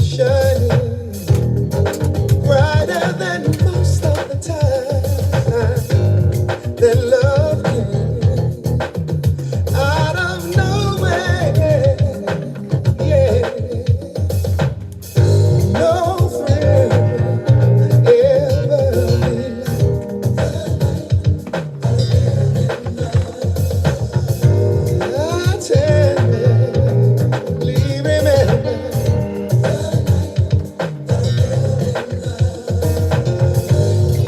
shining brighter than most of the time. Then love came out of nowhere. Yeah, no friend ever be I tenderly remember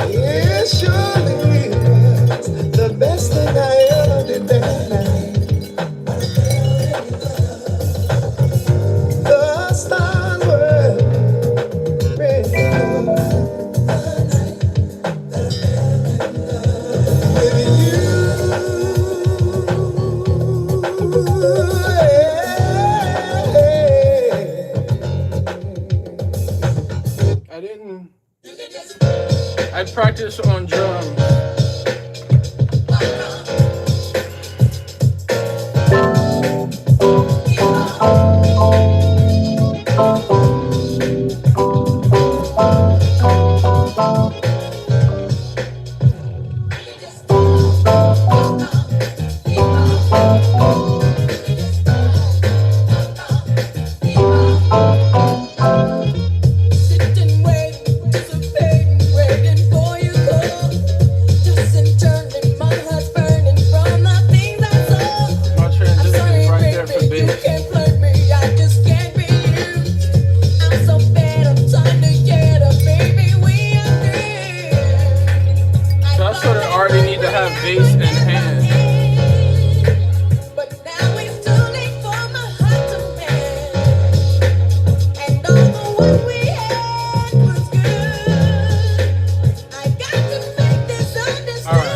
it surely was the best thing I ever did that night. The stars were red with
I didn't. I practiced on drums.
Sitting, waiting, anticipating, waiting for you call. Tossing, turning, my heart's burning from the things I saw.
My
I'm
transition
sorry,
is right there for
baby, you
bass.
can't play me. I just can't be you. I'm so bad, I'm trying to get up, baby. We are free.
So I sort of already need to have bass in hand.
But now it's too late for my heart to mend. And all the one we had was good. I got to make this understood.
All right.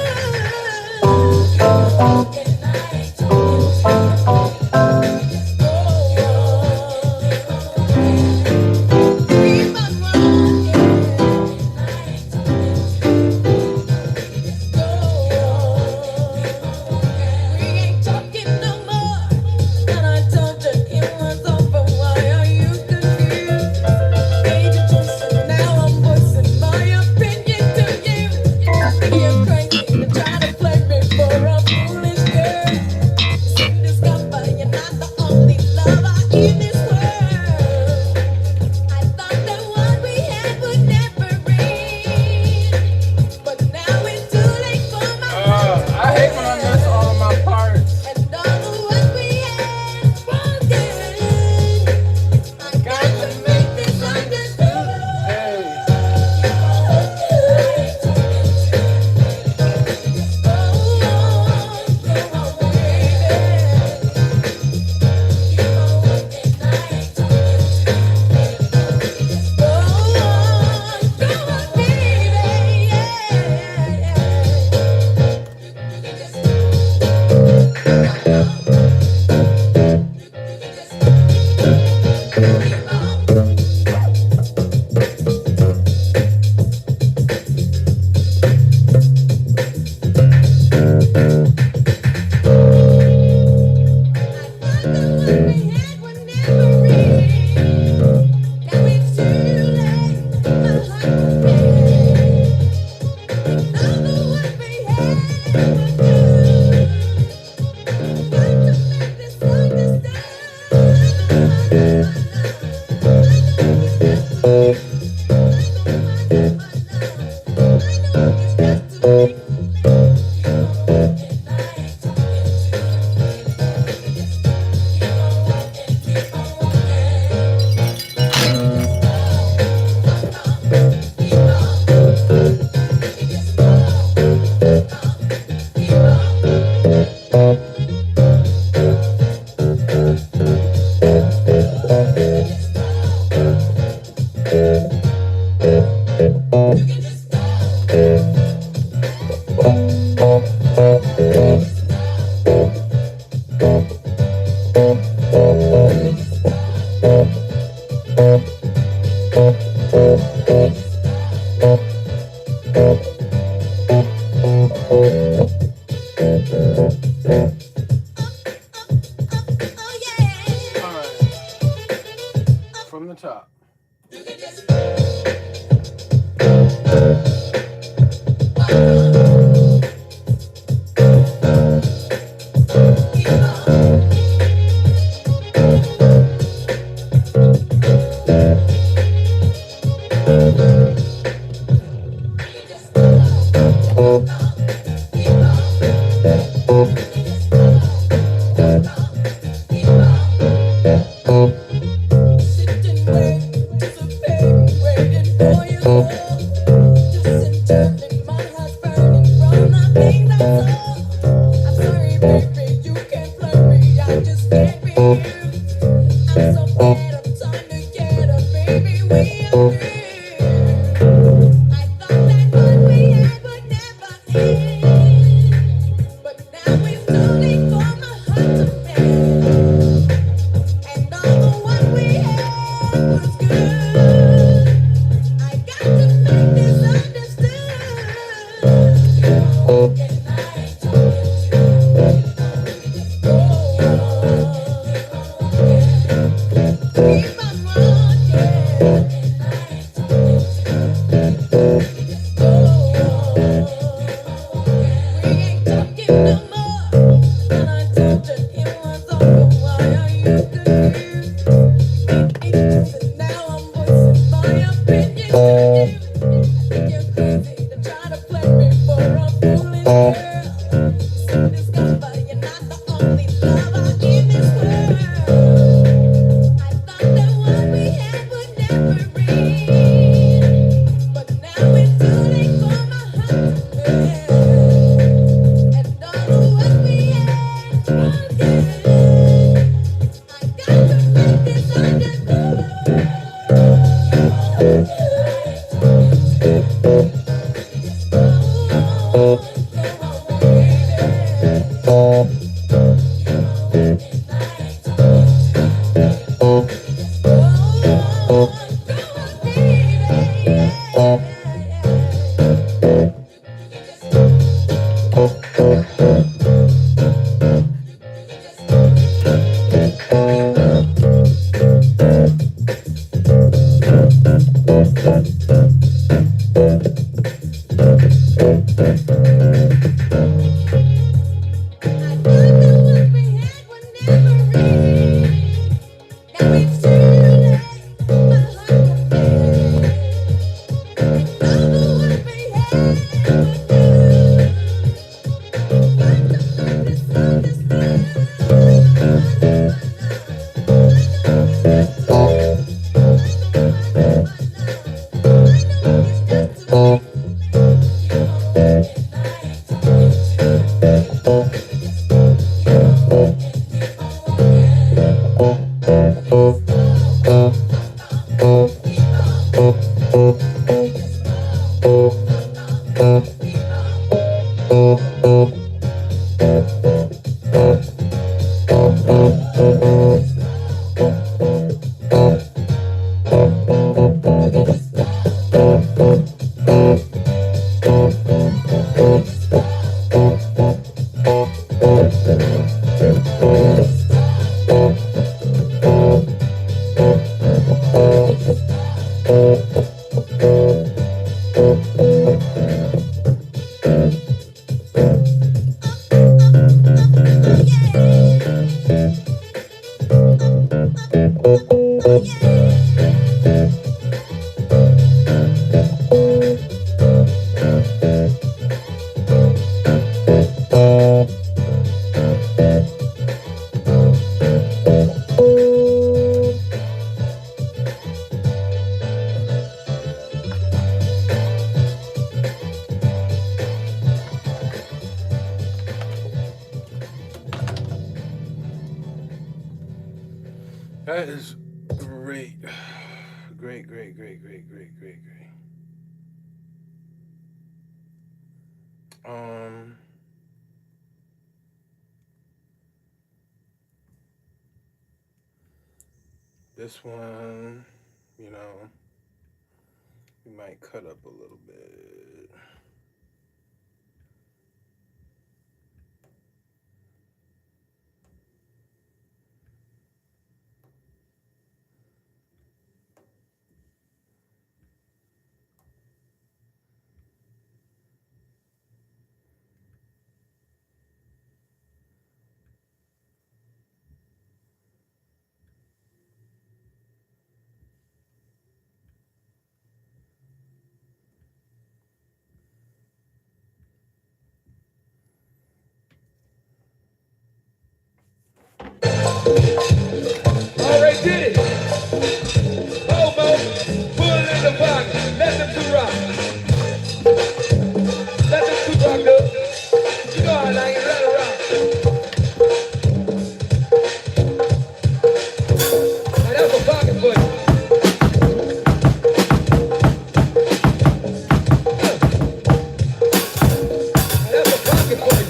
All right. From the top. That is great. Great, great, great, great, great, great, great. This one, you know, we might cut up a little bit.
Already did it. Bobo, pull it in the pocket. Let them two rock. Let them two rock, though. You know how I like it. Let it rock. Now that's a pocket for you. Now that's a pocket for you.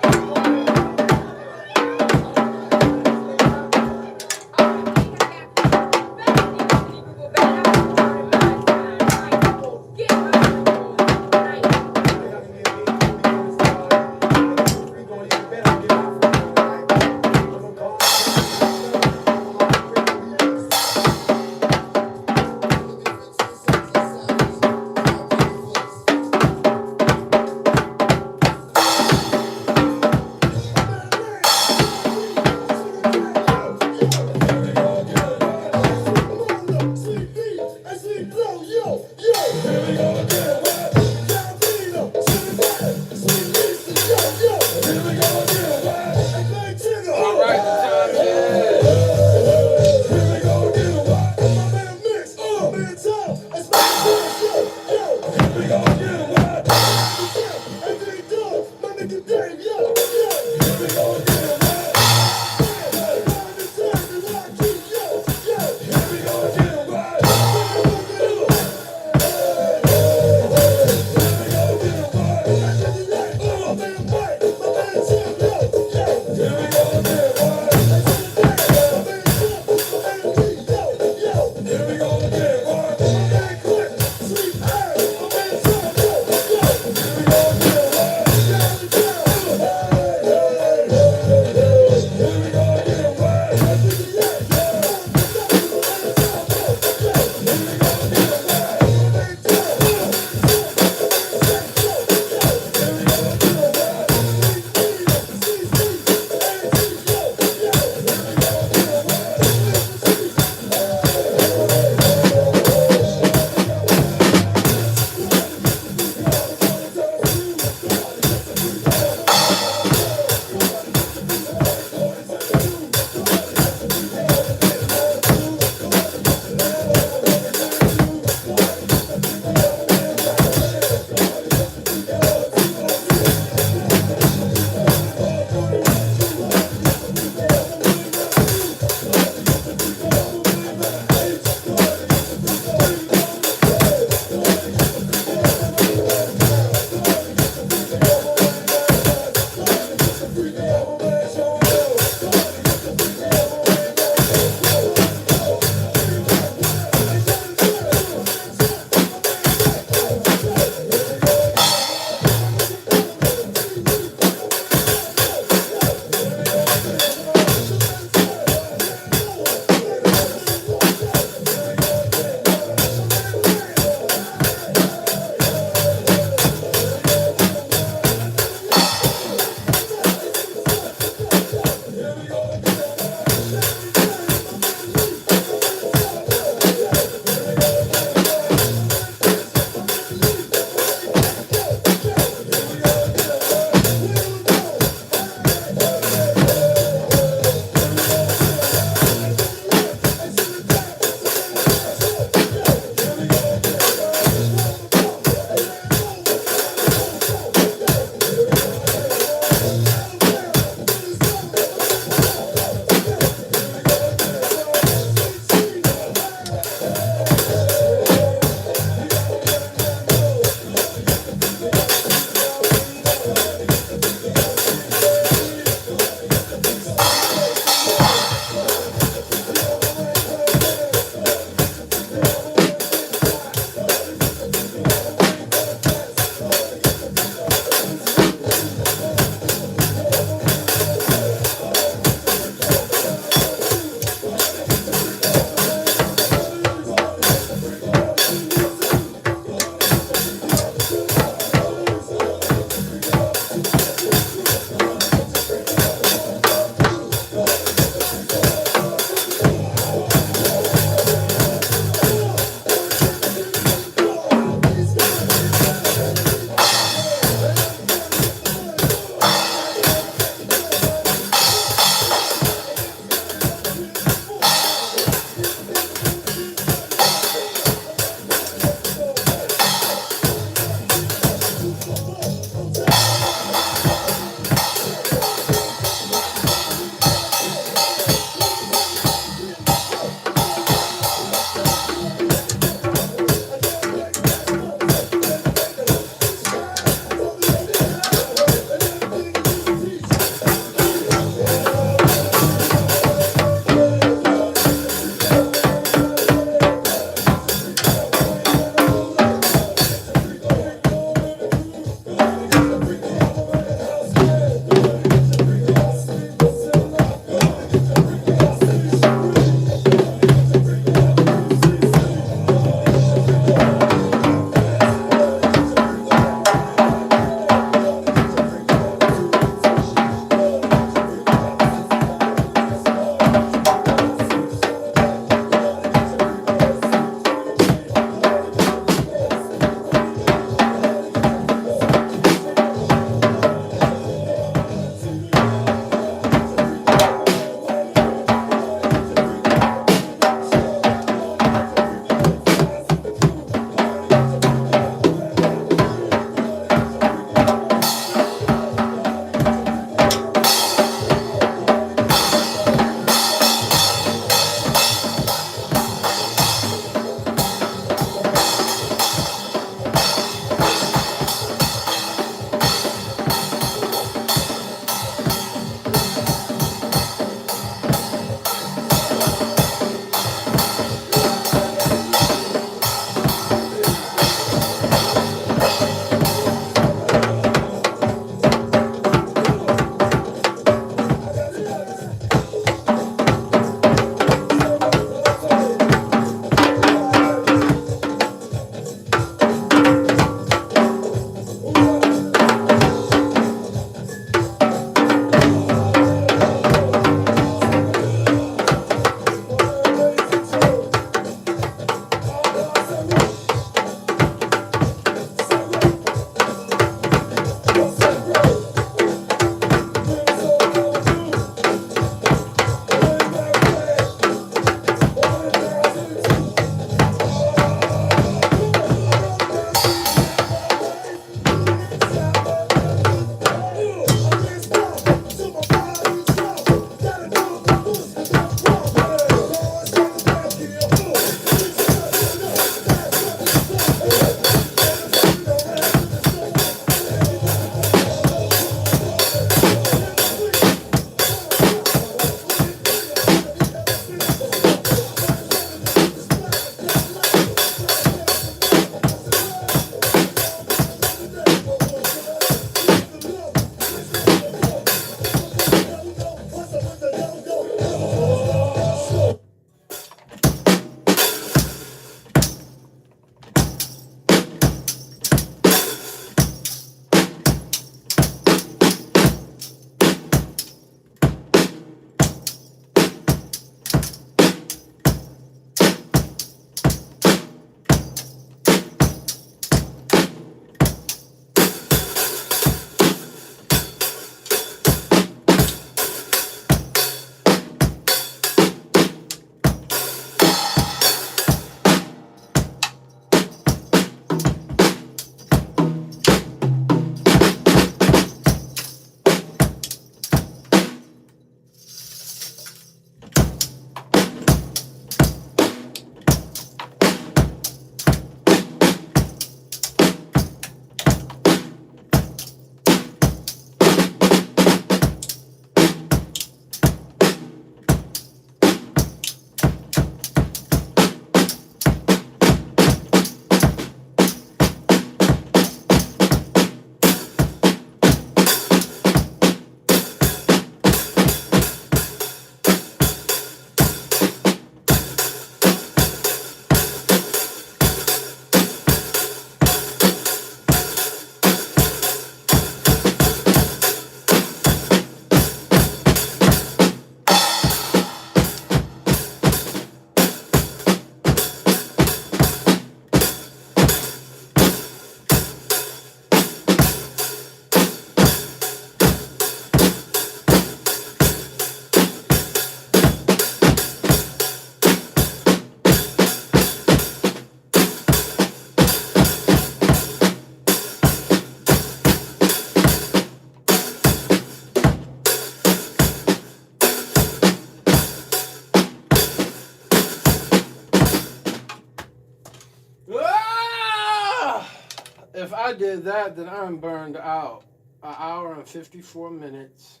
If I did that, then I'm burned out. An hour and 54 minutes,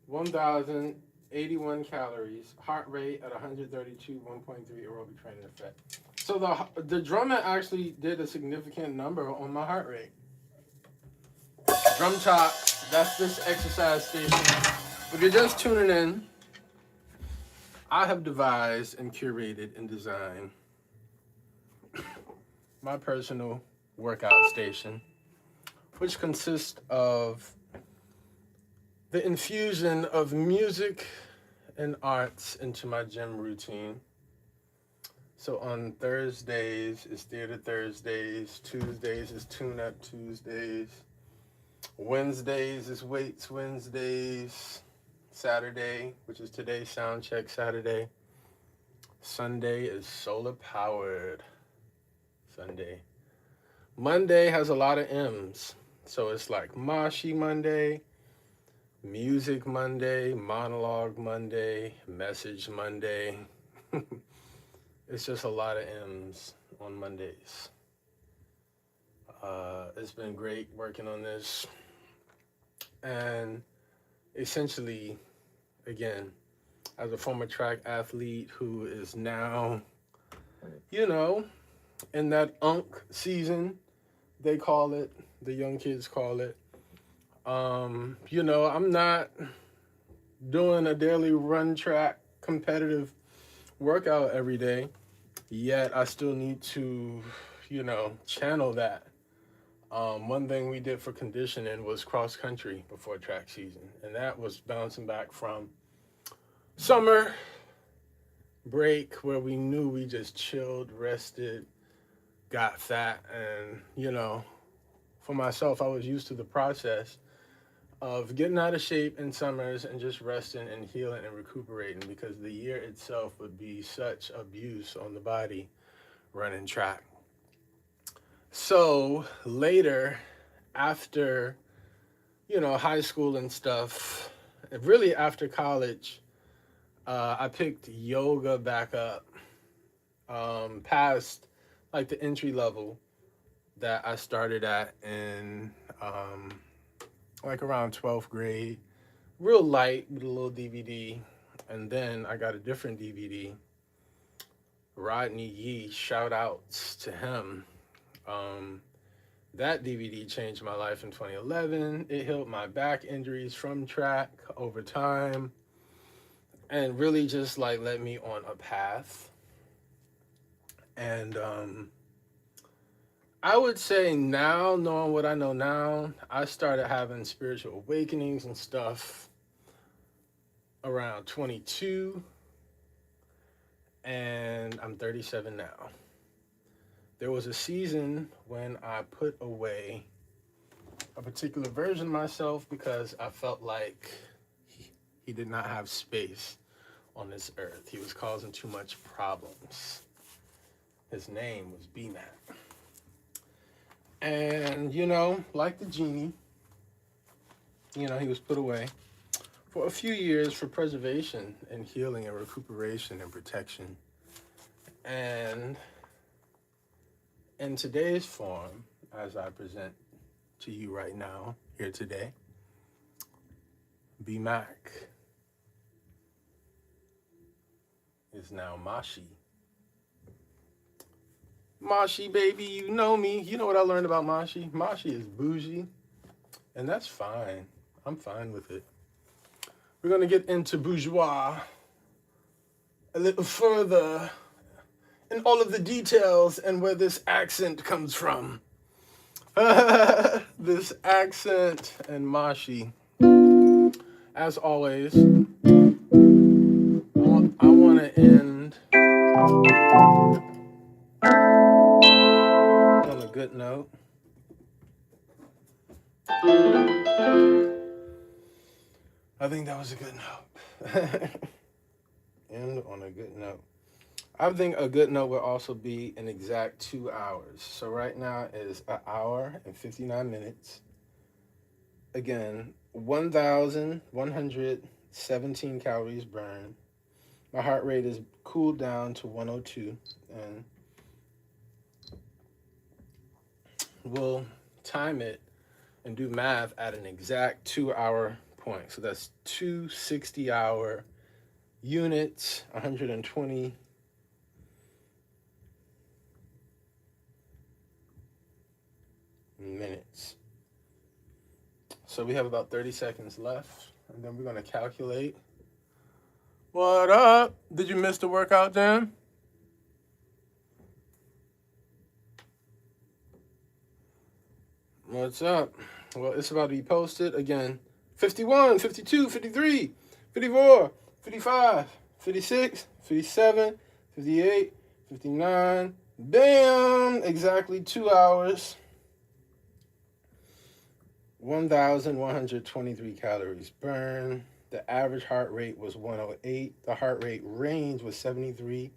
1,081 calories, heart rate at 132, 1.3 aerobic training effect. So the drummer actually did a significant number on my heart rate. Drum Talk, that's this exercise station. If you're just tuning in, I have devised and curated and designed my personal workout station, which consists of the infusion of music and arts into my gym routine. So on Thursdays is Theater Thursdays, Tuesdays is Tune-Up Tuesdays, Wednesdays is Weights Wednesdays, Saturday, which is today's Sound Check Saturday, Sunday is Solar Powered Sunday. Monday has a lot of M's, so it's like Moshi Monday, Music Monday, Monologue Monday, Message Monday. It's just a lot of M's on Mondays. It's been great working on this. And essentially, again, as a former track athlete who is now, in that unk season, they call it, the young kids call it. I'm not doing a daily run track competitive workout every day, yet I still need to, channel that. One thing we did for conditioning was cross country before track season, and that was bouncing back from summer break where we knew we just chilled, rested, got fat, and, for myself, I was used to the process of getting out of shape in summers and just resting and healing and recuperating, because the year itself would be such abuse on the body running track. So later, after, high school and stuff, really after college, I picked yoga back up, past like the entry level that I started at in like around 12th grade, real light with a little DVD. And then I got a different DVD. Rodney Yee, shout outs to him. That DVD changed my life in 2011. It healed my back injuries from track over time and really just like led me on a path. And I would say now, knowing what I know now, I started having spiritual awakenings and stuff around 22, and I'm 37 now. There was a season when I put away a particular version of myself because I felt like he did not have space on this earth. He was causing too much problems. His name was B-Mac. And, like the genie, he was put away for a few years for preservation and healing and recuperation and protection. And in today's form, as I present to you right now, here today, B-Mac is now Mashi. Mashi, baby, you know me. You know what I learned about Mashi? Mashi is bougie, and that's fine. I'm fine with it. We're going to get into bourgeois a little further in all of the details and where this accent comes from. This accent and Mashi. As always, I want to end on a good note. I think that was a good note. End on a good note. I think a good note will also be an exact 2 hours. So right now is 1 hour and 59 minutes. Again, 1,117 calories burned. My heart rate is cooled down to 102. And will time it and do math at an exact 2-hour point. So that's 2 60-hour units, 120 minutes. So we have about 30 seconds left, and then we're going to calculate. What up? Did you miss the workout, Jam? What's up? Well, it's about to be posted again. 51, 52, 53, 54, 55, 56, 57, 58, 59. Bam! Exactly 2 hours. 1,123 calories burned. The average heart rate was 108. The heart rate range was 73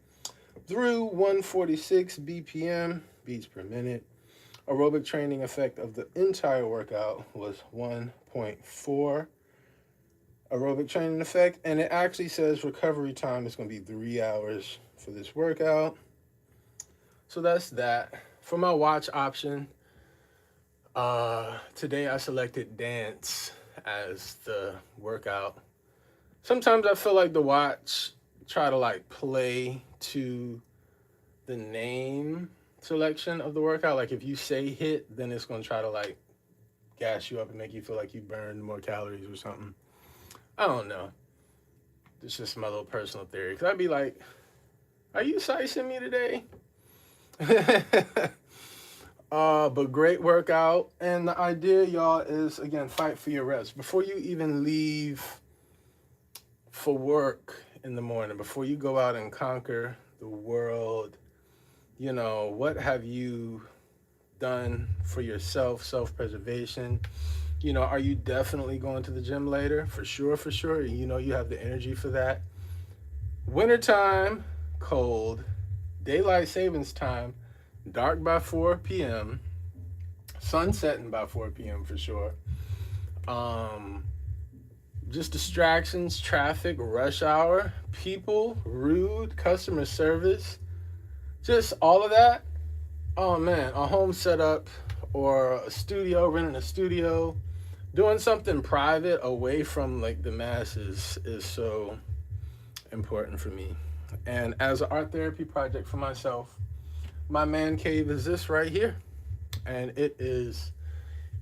through 146 BPM, beats per minute. Aerobic training effect of the entire workout was 1.4 aerobic training effect. And it actually says recovery time is going to be 3 hours for this workout. So that's that. For my watch option, today I selected dance as the workout. Sometimes I feel like the watch try to like play to the name selection of the workout. Like if you say hit, then it's going to try to like gas you up and make you feel like you burned more calories or something. I don't know. It's just my little personal theory. Because I'd be like, are you sizing me today? But great workout. And the idea, y'all, is, again, fight for your reps. Before you even leave for work in the morning, before you go out and conquer the world, you know, what have you done for yourself, self-preservation? You know, are you definitely going to the gym later? For sure. You know, you have the energy for that. Wintertime, cold. Daylight savings time, dark by 4 p.m. Sun setting by 4 p.m. for sure. Just distractions, traffic, rush hour, people, rude, customer service, just all of that. Oh man, a home setup or a studio, renting a studio, doing something private away from like the masses is so important for me. And as an art therapy project for myself, my man cave is this right here. And it is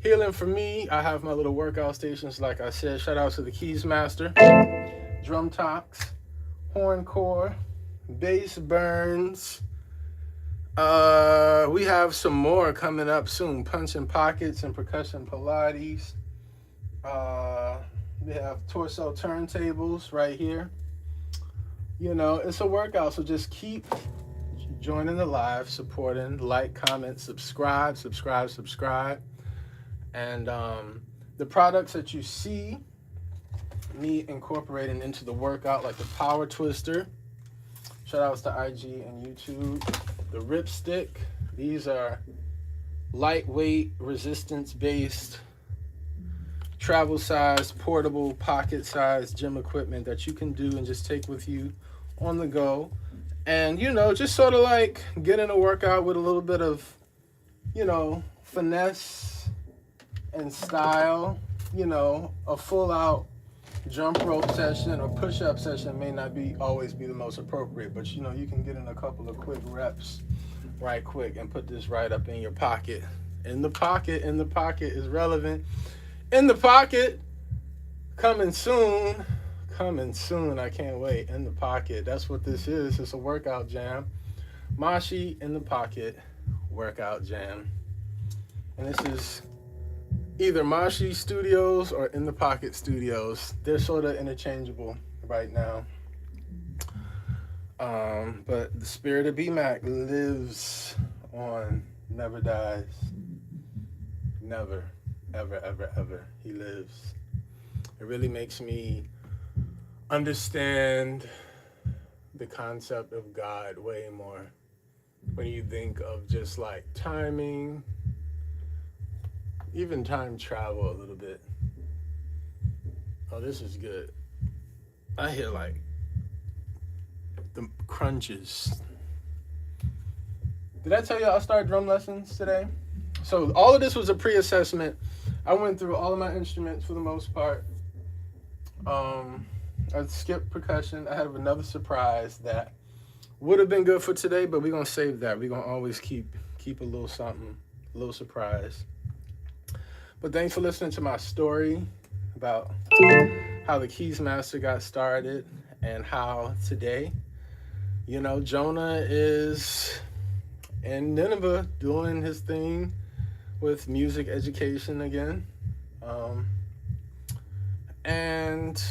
healing for me. I have my little workout stations, like I said. Shout out to the Keys Master, drum tox, horn core, bass burns. We have some more coming up soon. Punching pockets and percussion Pilates. We have torso turntables right here. You know, it's a workout, so just keep joining the live, supporting, like, comment, subscribe. And the products that you see me incorporating into the workout, like the power twister, shout outs to IG and YouTube, the rip stick. These are lightweight, resistance-based, travel size, portable, pocket size gym equipment that you can do and just take with you on the go. And, you know, just sort of like get in a workout with a little bit of, you know, finesse and style. You know, a full out jump rope session or push-up session may not always be the most appropriate, but, you know, you can get in a couple of quick reps right quick and put this right up in your pocket. In the pocket is relevant. In the pocket, coming soon, I can't wait. In the pocket, that's what this is. It's a workout jam. Mashi in the pocket workout jam. And this is either Mashi Studios or In the Pocket Studios. They're sort of interchangeable right now. But the spirit of BMAC lives on, never dies. Never, ever. He lives. It really makes me understand the concept of God way more when you think of just like timing, even time travel a little bit. Oh, this is good. I hear like the crunches. Did I tell you I started drum lessons today? So all of this was a pre-assessment. I went through all of my instruments for the most part. I skipped percussion. I have another surprise that would have been good for today, but we're gonna save that. We're gonna always keep a little something, a little surprise. But thanks for listening to my story about how the Keys Master got started and how today, Jonah is in Nineveh doing his thing with music education again. And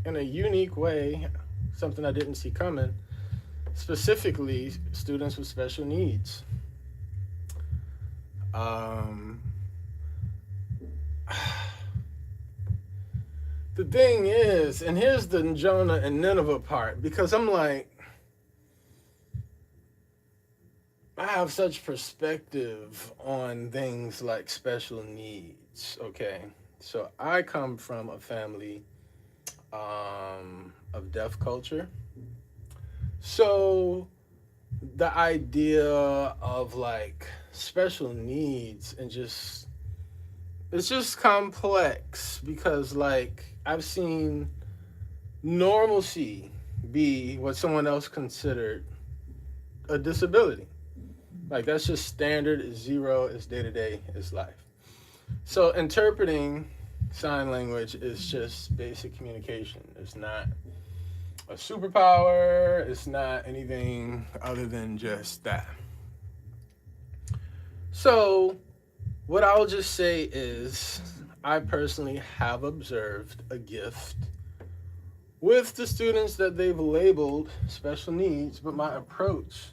in a unique way, something I didn't see coming, specifically students with special needs. The thing is, and here's the Jonah and Nineveh part, because I'm like, I have such perspective on things like special needs, okay? So I come from a family of deaf culture. So the idea of like special needs and it's just complex because like I've seen normalcy be what someone else considered a disability. Like that's just standard, it's zero, it's day-to-day, it's life. So interpreting sign language is just basic communication. It's not a superpower. It's not anything other than just that. So what I'll just say is I personally have observed a gift with the students that they've labeled special needs, but my approach,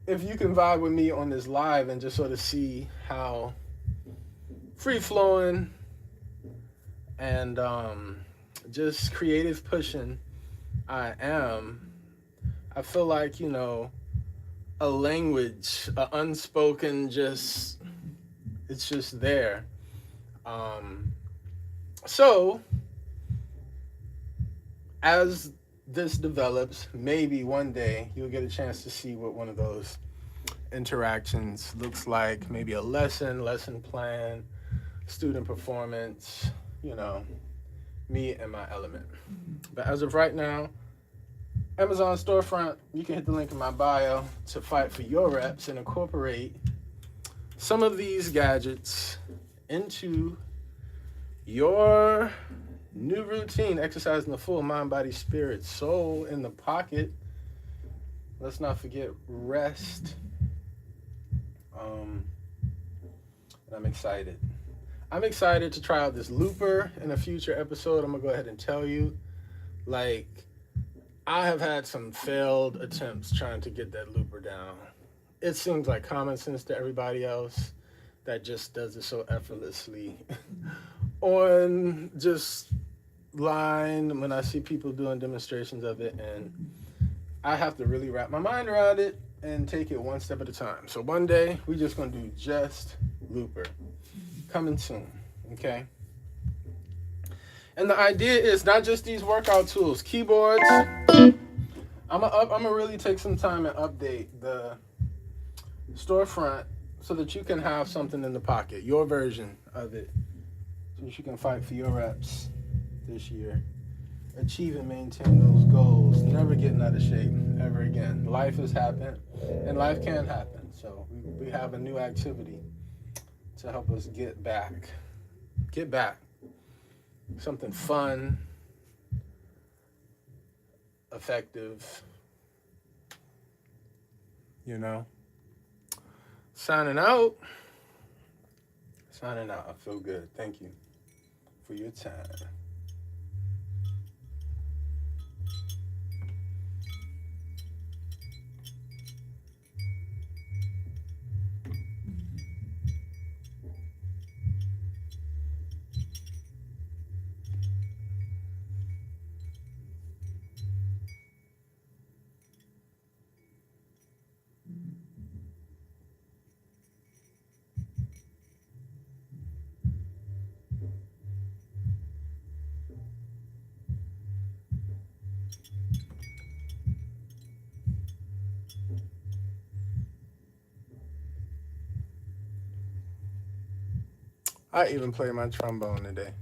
if you can vibe with me on this live and just sort of see how free-flowing and just creative pushing I am, I feel like, a language, a unspoken, it's just there. So, as this develops, maybe one day you'll get a chance to see what one of those interactions looks like. Maybe a lesson plan, student performance, me and my element. But as of right now, Amazon storefront, you can hit the link in my bio to fight for your reps and incorporate some of these gadgets into your new routine, exercising the full mind, body, spirit, soul in the pocket. Let's not forget rest. And I'm excited. I'm excited to try out this looper in a future episode. I'm gonna go ahead and tell you, like, I have had some failed attempts trying to get that looper down. It seems like common sense to everybody else that just does it so effortlessly on just line when I see people doing demonstrations of it, and I have to really wrap my mind around it and take it one step at a time. So one day we're just gonna do just looper, coming soon, okay? And the idea is not just these workout tools, keyboards. I'm gonna really take some time and update the storefront so that you can have something in the pocket, your version of it, so that you can fight for your reps this year. Achieve and maintain those goals, never getting out of shape ever again. Life has happened, and life can happen. So we have a new activity to help us get back. Something fun, effective, Signing out. I feel good. Thank you for your time. I even play my trombone today.